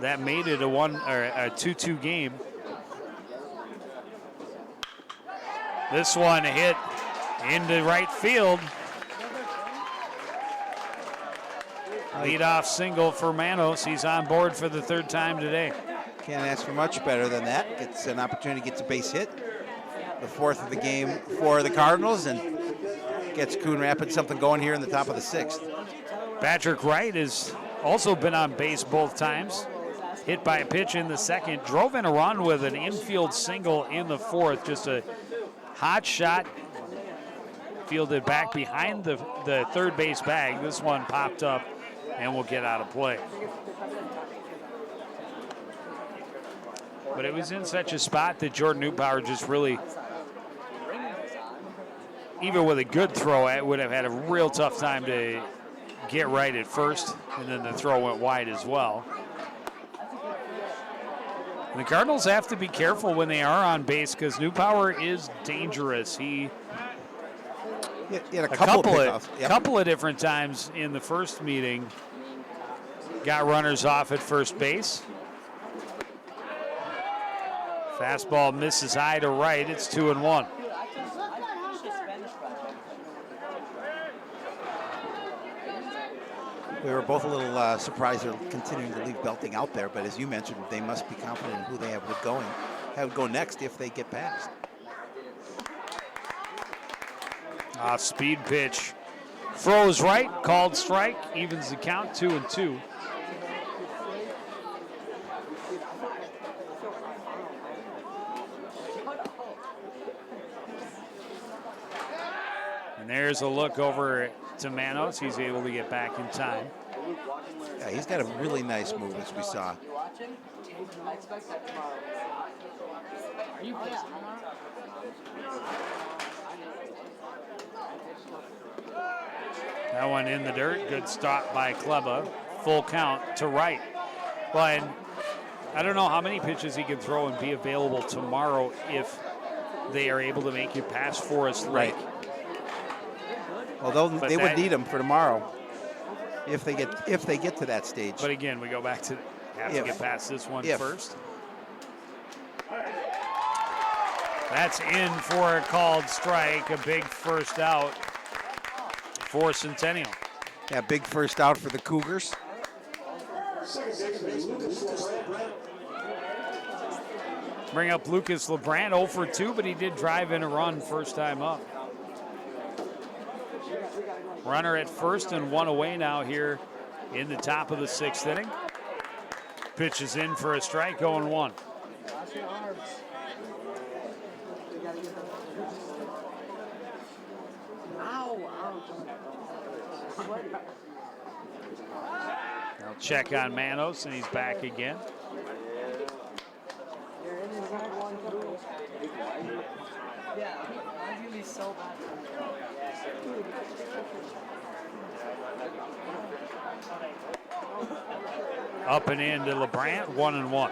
that made it a 2-2 game. This one hit into right field. Leadoff single for Manos. He's on board for the 3rd time today.
Can't ask for much better than that. Gets an opportunity, gets a base hit. The 4th of the game for the Cardinals, and gets Coon Rapids something going here in the top of the 6th.
Patrick Wright has also been on base both times. Hit by a pitch in the 2nd. Drove in a run with an infield single in the 4th. Just a hot shot fielded back behind the 3rd base bag. This one popped up and will get out of play. But it was in such a spot that Jordan Newpower just really, even with a good throw, it would have had a real tough time to get right at first, and then the throw went wide as well. And the Cardinals have to be careful when they are on base because Newpower is dangerous. He
had a couple
of different times in the first meeting got runners off at first base. Fastball misses high to right. It's 2-1.
We were both a little surprised they're continuing to leave Belting out there, but as you mentioned, they must be confident in who they have go next if they get past.
Speed pitch. Throws right, called strike, evens the count, 2-2. And there's a look over to Manos. He's able to get back in time.
Yeah, he's got a really nice move, as we saw.
That one in the dirt. Good stop by Kleba. Full count to right. But I don't know how many pitches he can throw and be available tomorrow if they are able to make it past Forest Lake.
Right. Well, they would need him for tomorrow if they get to that stage.
But again, we go back to have to get past this one first. That's in for a called strike, a big first out for Centennial.
Yeah, big first out for the Cougars.
Bring up Lucas LeBrant, 0 for 2, but he did drive in a run first time up. Runner at first and 1 away now here in the top of the 6th inning. Pitch is in for a strike, 0-1. They'll check on Manos, and he's back again. Up and in to LeBrant, 1-1.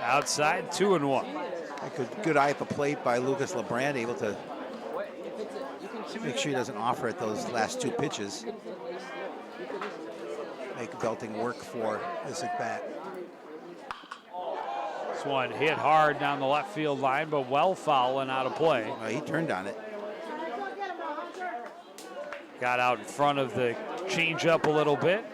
Outside, 2-1.
Good eye at the plate by Lucas LeBrand, able to make sure he doesn't offer at those last 2 pitches. Make Belting work for this at bat.
This one hit hard down the left field line, but well foul and out of play.
He turned on it.
Got out in front of the changeup a little bit.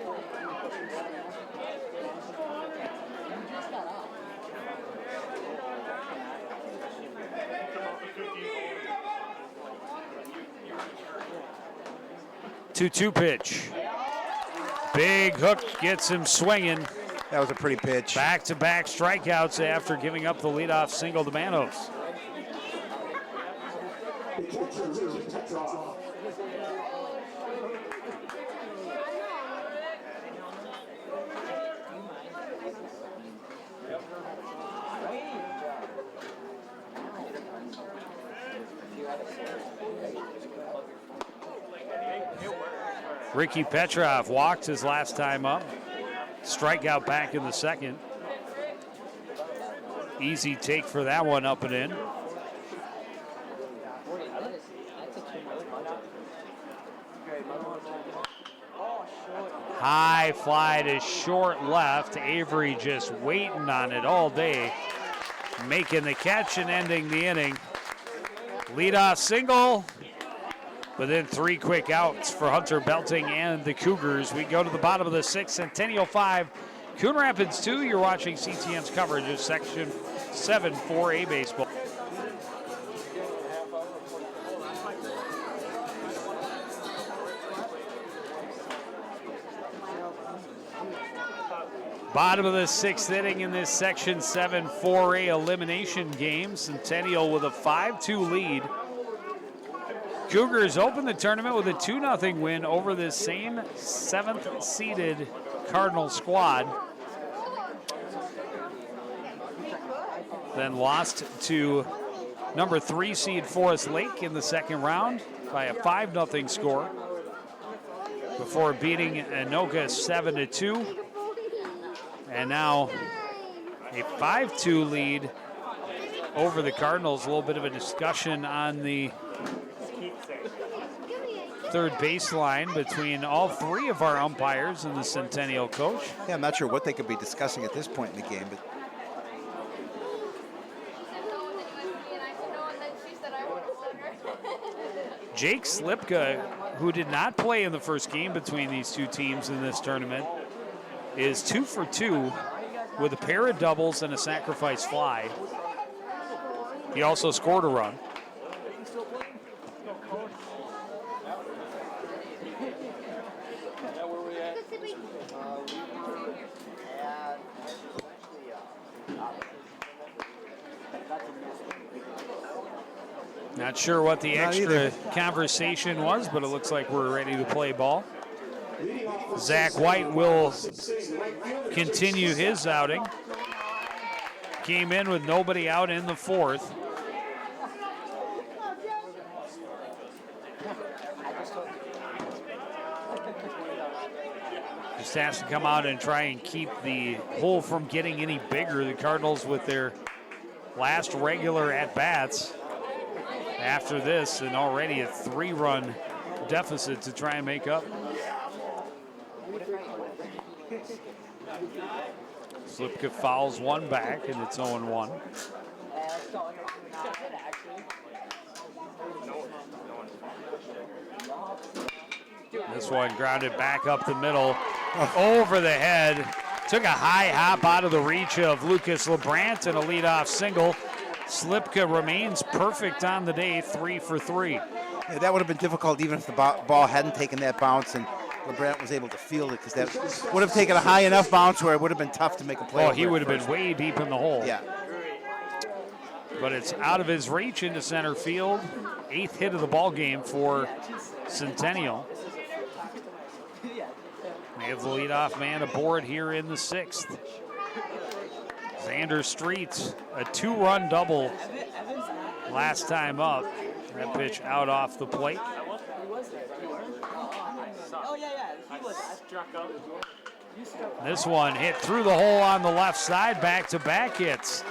Two pitch. Big hook gets him swinging.
That was a pretty pitch.
Back-to-back strikeouts after giving up the leadoff single to Manos. Ricky Petrov walked his last time up. Strikeout back in the second. Easy take for that one, up and in. High fly to short left. Avery just waiting on it all day. Making the catch and ending the inning. Leadoff single. But then 3 quick outs for Hunter Belting and the Cougars. We go to the bottom of the 6th, Centennial 5, Coon Rapids 2. You're watching CTN's coverage of Section 7 4A baseball. Bottom of the 6th inning in this Section 7 4A elimination game. Centennial with a 5-2 lead. Cougars open the tournament with a 2-0 win over the same 7th-seeded Cardinal squad. Then lost to number 3 seed Forest Lake in the second round by a 5-0 score before beating Anoka 7-2. And now a 5-2 lead over the Cardinals. A little bit of a discussion on the third baseline between all 3 of our umpires and the Centennial coach.
Yeah, I'm not sure what they could be discussing at this point in the game, but
Jake Slipka, who did not play in the first game between these 2 teams in this tournament, is 2 for 2 with a pair of doubles and a sacrifice fly. He also scored a run. Not sure what the extra conversation was, but it looks like we're ready to play ball. Zach White will continue his outing. Came in with nobody out in the 4th. Just has to come out and try and keep the hole from getting any bigger. The Cardinals with their last regular at-bats after this, and already a 3-run deficit to try and make up. Slipka fouls one back, and it's 0-1. This one grounded back up the middle, over the head. Took a high hop out of the reach of Lucas LeBrant and a leadoff single. Slipka remains perfect on the day, 3 for 3.
Yeah, that would have been difficult even if the ball hadn't taken that bounce and LeBrant was able to field it, because that would have taken a high enough bounce where it would have been tough to make a play.
Oh, he would have been way deep in the hole.
Yeah.
but it's out of his reach into center field. 8th hit of the ball game for Centennial. They have the leadoff man aboard here in the 6th. Xander Streets, a 2-run double last time up. That pitch out off the plate. This one hit through the hole on the left side. Back-to-back hits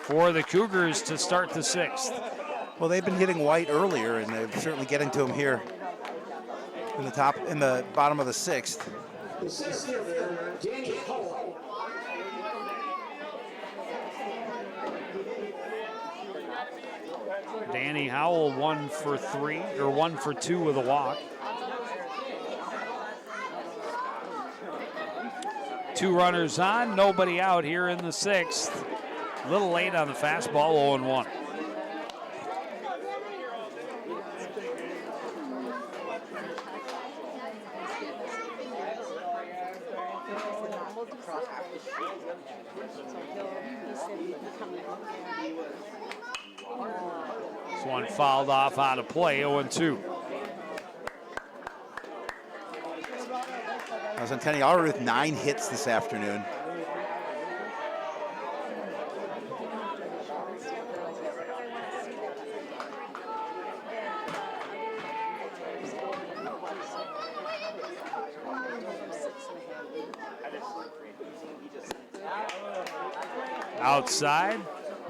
for the Cougars to start the 6th.
Well, they've been hitting White earlier, and they're certainly getting to him here in the bottom of the 6th.
Danny Howell 1 for 3, or 1 for 2 with a walk. 2 runners on, nobody out here in the 6th. A little late on the fastball, 0-1. This one fouled off out of play, 0-2.
Centennial already with 9 hits this afternoon.
Outside,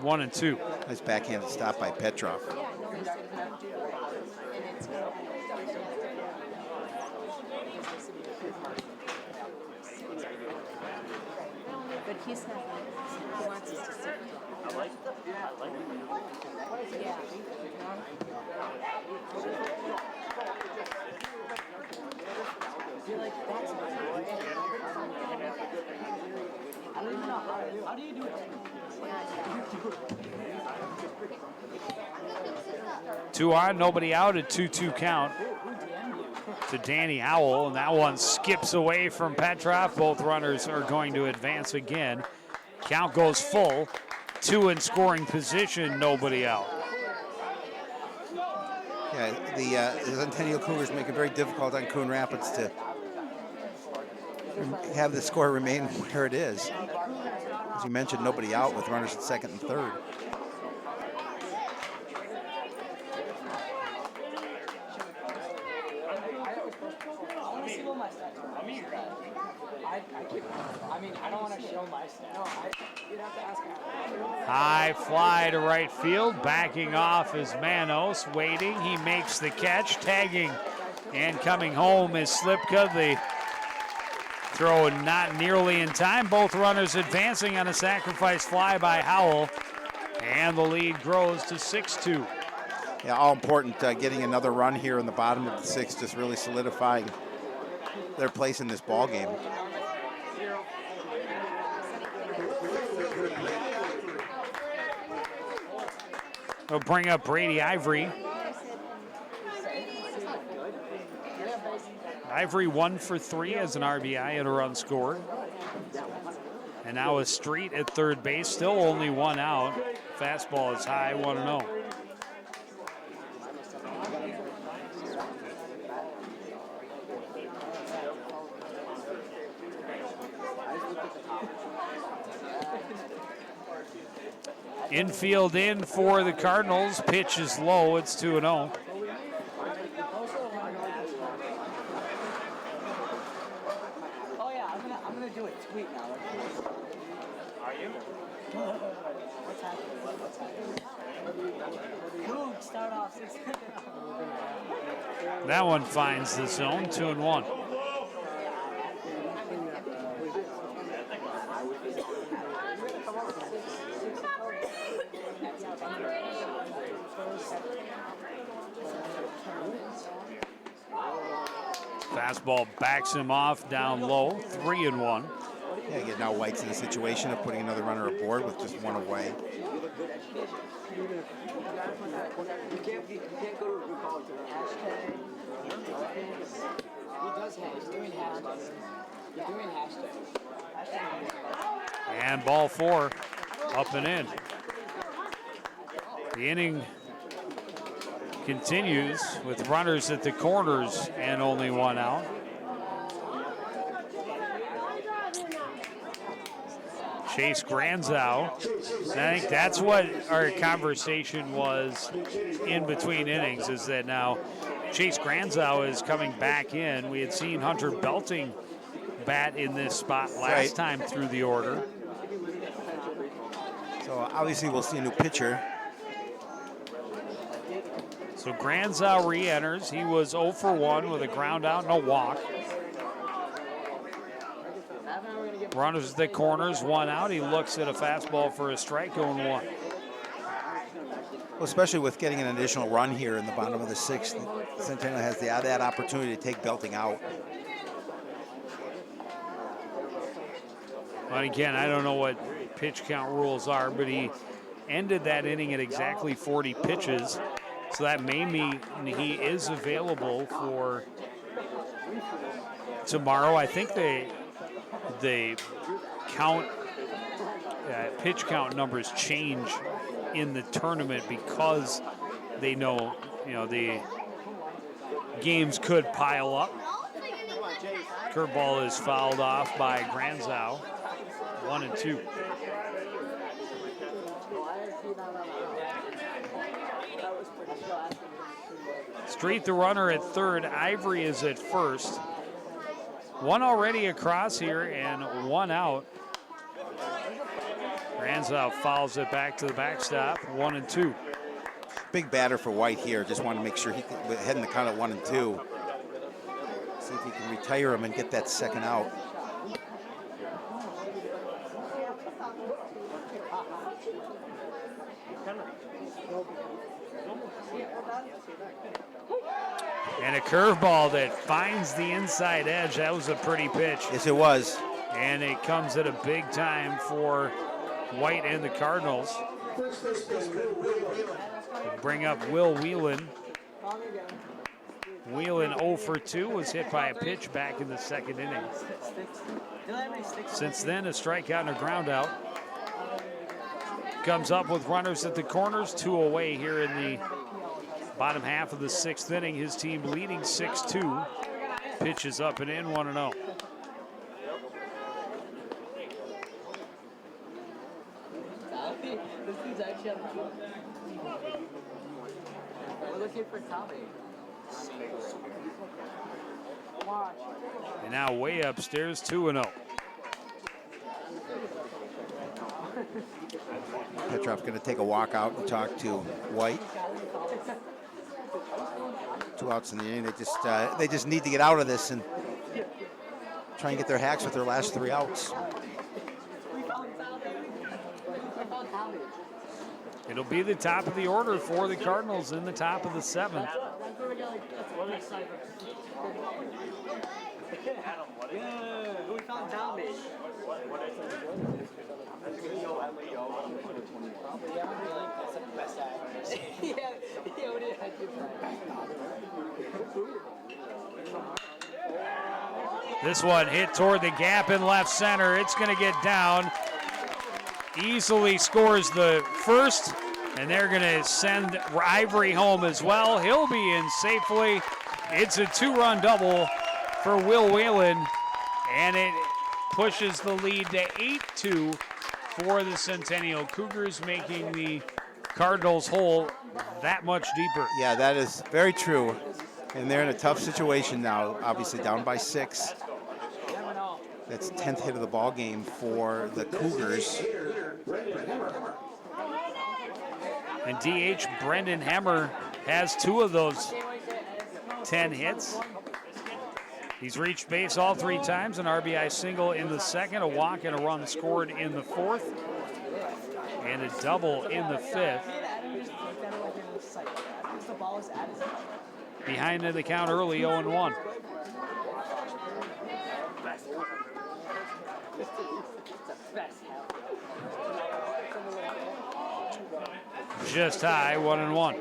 1-2.
Nice backhanded stop by Petrov.
But he's not. He wants us to sit. I like it. Yeah, I like it. Yeah. You're like, that's my boy. I don't even know. How do you do it?
2 on, nobody out, a 2-2 count to Danny Howell, and that one skips away from Petrov. Both runners are going to advance again. Count goes full. 2 in scoring position, nobody out.
Yeah, the Centennial Cougars make it very difficult on Coon Rapids to have the score remain where it is. As you mentioned, nobody out with runners at 2nd and 3rd.
I don't want to show my stuff. You'd have to ask him.
High fly to right field. Backing off is Manos. Waiting. He makes the catch. Tagging and coming home is Slipka. The throw not nearly in time. Both runners advancing on a sacrifice fly by Howell. And the lead grows to 6-2.
Yeah, all important getting another run here in the bottom of the 6th, just really solidifying their place in this ball game.
We'll bring up Brady Ivory. Ivory 1 for 3 as an RBI and a run scored. And now a Street at 3rd base, still only 1 out. Fastball is high, 1-0. Infield in for the Cardinals. Pitch is low. It's 2-0.
Oh yeah, I'm gonna do a tweet now. Are you? What's happening? Coon, start off.
That one finds the zone. 2-1. Fastball backs him off down low, 3-1.
Yeah, again, now White's in a situation of putting another runner aboard with just 1 away.
You can't go to a group call to the hashtag. He does have. He's doing hashtags. He's doing hashtags.
And ball 4, up and in. The inning continues with runners at the corners and only one out. Chase Granzow. I think that's what our conversation was in between innings, is that now Chase Granzow is coming back in. We had seen Hunter Belting bat in this spot last time through the order.
So obviously we'll see a new pitcher.
So Granzow re-enters. He was 0 for 1 with a ground out and a walk. Runners at the corners, one out. He looks at a fastball for a strike, going 1.
Well, especially with getting an additional run here in the bottom of the 6th, Centennial has that opportunity to take Belting out.
But again, I don't know what pitch count rules are, but he ended that inning at exactly 40 pitches. So that may mean he is available for tomorrow. I think they count pitch count numbers change in the tournament because they know, the games could pile up. Curveball is fouled off by Granzow. 1-2. Street the runner at third. Ivory is at first. One already across here and one out. Granzow fouls it back to the backstop. 1-2.
Big batter for White here. Just want to make sure he can head in the count at 1-2. See if he can retire him and get that second out.
And a curveball that finds the inside edge. That was a pretty pitch.
Yes, it was.
And it comes at a big time for White and the Cardinals. Bring up Will Whelan. Whelan 0 for 2 was hit by a pitch back in the second inning. Since then, a strikeout and a ground out. Comes up with runners at the corners, 2 away here in the bottom half of the 6th inning. His team leading 6-2. Pitches up and in, 1-0.
We're looking for Tommy.
And now way upstairs, 2-0.
Petrov's going to take a walk out and talk to White. 2 outs in the inning. They just need to get out of this and try and get their hacks with their last 3 outs.
It'll be the top of the order for the Cardinals in the top of the 7th.
We found Tommy.
This one hit toward the gap in left center. It's going to get down. Easily scores the first, and they're going to send Ivory home as well. He'll be in safely. It's a 2-run double for Will Whelan, and it pushes the lead to 8-2 for the Centennial Cougars, making the Cardinals hole that much deeper.
Yeah, that is very true. And they're in a tough situation now, obviously down by 6. That's 10th hit of the ball game for the Cougars.
And DH Brendan Hemmer has 2 of those 10 hits. He's reached base all 3 times, an RBI single in the 2nd, a walk and a run scored in the 4th, and a double in the 5th. Behind in the count early, 0-1. Just high, 1-1.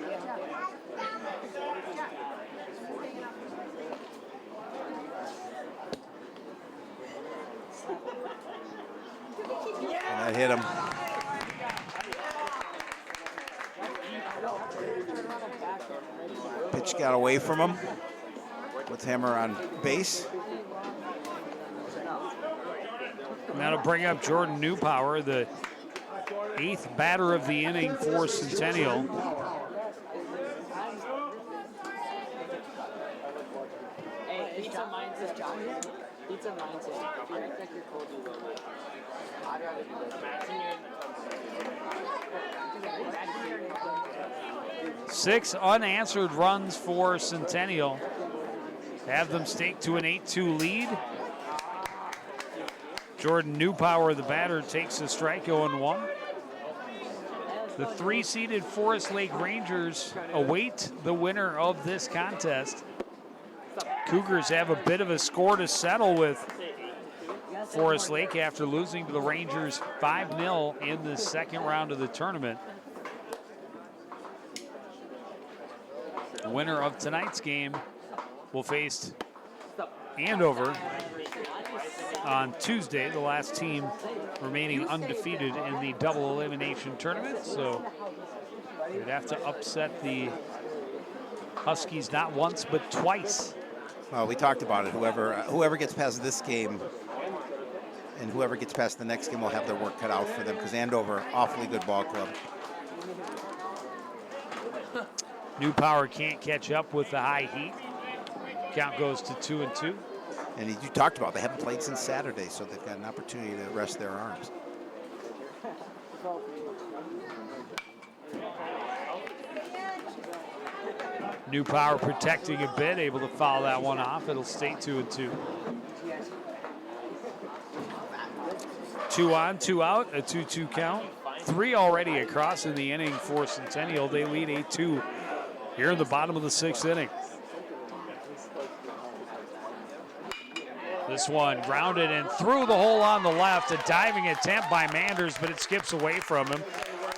And that hit him. Just got away from him with Hammer on base.
And that'll bring up Jordan Newpower, the 8th batter of the inning for Centennial.
Hey, pizza mindset, John. Pizza mindset. If you act like you're cold, you will. I'd rather do this.
6 unanswered runs for Centennial. Have them stake to an 8-2 lead. Jordan Newpower, the batter, takes a strike 0-1. The 3-seeded Forest Lake Rangers await the winner of this contest. Cougars have a bit of a score to settle with Forest Lake after losing to the Rangers 5-0 in the second round of the tournament. The winner of tonight's game will face Andover on Tuesday, the last team remaining undefeated in the double elimination tournament. So you'd have to upset the Huskies not once but twice.
Well, we talked about it. Whoever gets past this game and whoever gets past the next game will have their work cut out for them, because Andover, awfully good ball club.
Newpower can't catch up with the high heat. Count goes to 2-2.
And you talked about they haven't played since Saturday, so they've got an opportunity to rest their arms.
Newpower protecting a bit, able to foul that one off. It'll stay 2-2. 2 on, 2 out, a 2-2 count. 3 already across in the inning for Centennial. They lead 8-2 here in the bottom of the 6th inning. This one grounded and through the hole on the left. A diving attempt by Manders, but it skips away from him.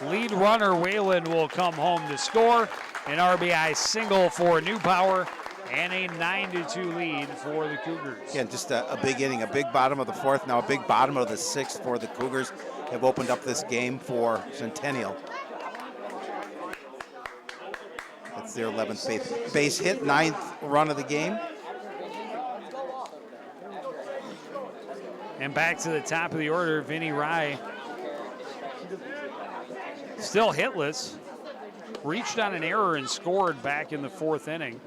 Lead runner Whalen will come home to score. An RBI single for Newpower and a 9-2 lead for the Cougars.
Again, just a big inning, a big bottom of the 4th, now a big bottom of the 6th for the Cougars. Have opened up this game for Centennial. That's their 11th base hit, 9th run of the game.
And back to the top of the order, Vinny Rye. Still hitless. Reached on an error and scored back in the 4th inning.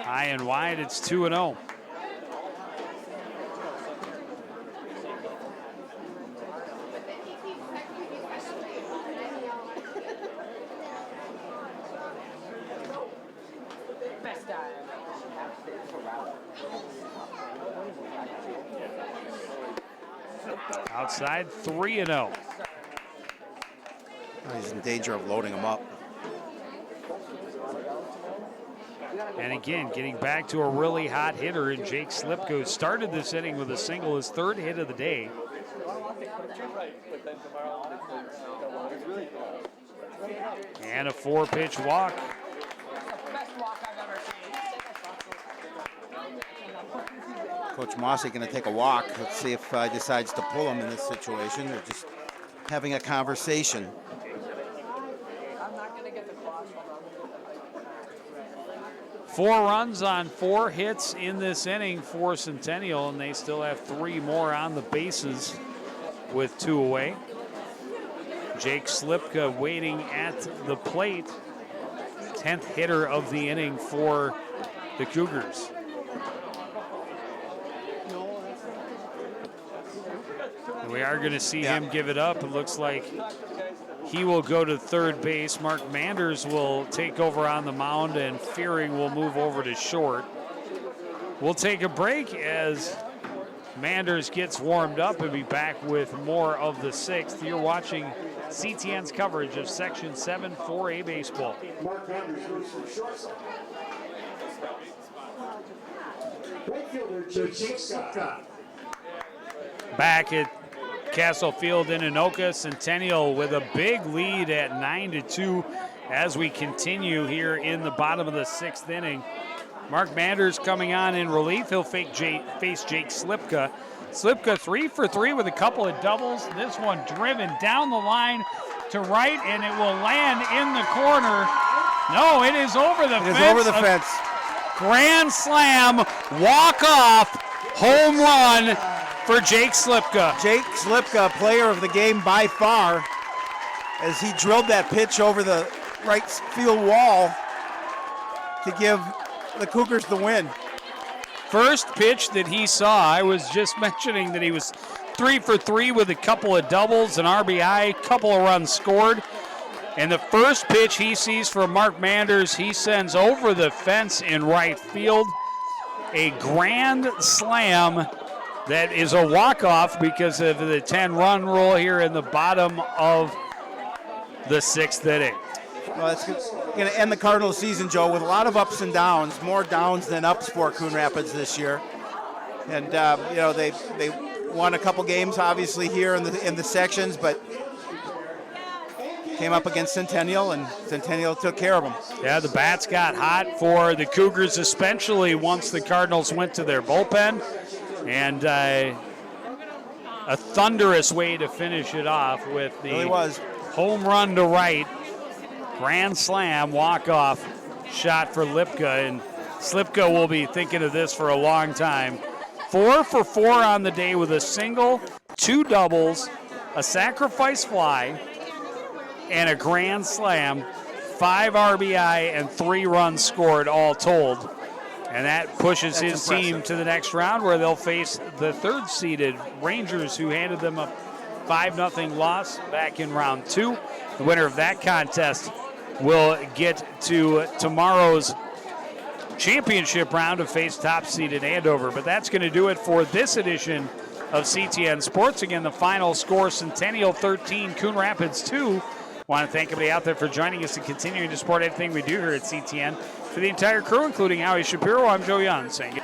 High and wide, it's 2-0. Outside, 3-0.
He's in danger of loading him up.
And again, getting back to a really hot hitter in Jake Slipko. Started this inning with a single, his 3rd hit of the day. And a 4-pitch walk.
Coach Mossy going to take a walk. Let's see if he decides to pull him in this situation. They're just having a conversation.
I'm not going to get the cross one.
4 runs on 4 hits in this inning for Centennial, and they still have 3 more on the bases with 2 away. Jake Slipka waiting at the plate. 10th hitter of the inning for the Cougars. And we are going to see him give it up. It looks like he will go to 3rd base. Mark Manders will take over on the mound, and Fearing will move over to short. We'll take a break as Manders gets warmed up and be back with more of the 6th. You're watching CTN's coverage of Section 7 4A baseball.
Mark Manders moves from shortstop. Right fielder, Jake Scott.
Back at Castle Field in Anoka, Centennial with a big lead at 9-2 as we continue here in the bottom of the 6th inning. Mark Manders coming on in relief. He'll face Jake Slipka. Slipka 3 for 3 with a couple of doubles. This one driven down the line to right, and it will land in the corner. No, it is over the fence.
It is over the fence.
Grand slam, walk-off, home run for Jake Slipka.
Jake Slipka, player of the game by far, as he drilled that pitch over the right field wall to give the Cougars the win.
First pitch that he saw, I was just mentioning that he was 3 for 3 with a couple of doubles, an RBI, couple of runs scored. And the first pitch he sees from Mark Manders, he sends over the fence in right field. A grand slam that is a walk-off because of the 10-run rule here in the bottom of the 6th inning.
Well, it's going to end the Cardinals season, Joe, with a lot of ups and downs, more downs than ups for Coon Rapids this year. And they won a couple games, obviously, here in the sections, but came up against Centennial, and Centennial took care of them.
Yeah, the bats got hot for the Cougars, especially once the Cardinals went to their bullpen. And a thunderous way to finish it off with the
Really was.
home run to right, grand slam, walk-off shot for Lipka. And Slipka will be thinking of this for a long time. 4 for 4 on the day with a single, 2 doubles, a sacrifice fly, and a grand slam, 5 RBI and 3 runs scored all told. And that pushes his team to the next round where they'll face the 3rd-seeded Rangers, who handed them a 5-0 loss back in round 2. The winner of that contest will get to tomorrow's championship round to face top-seeded Andover. But that's going to do it for this edition of CTN Sports. Again, the final score, Centennial 13, Coon Rapids 2. Want to thank everybody out there for joining us and continuing to support everything we do here at CTN. For the entire crew, including Howie Shapiro, I'm Joe Young saying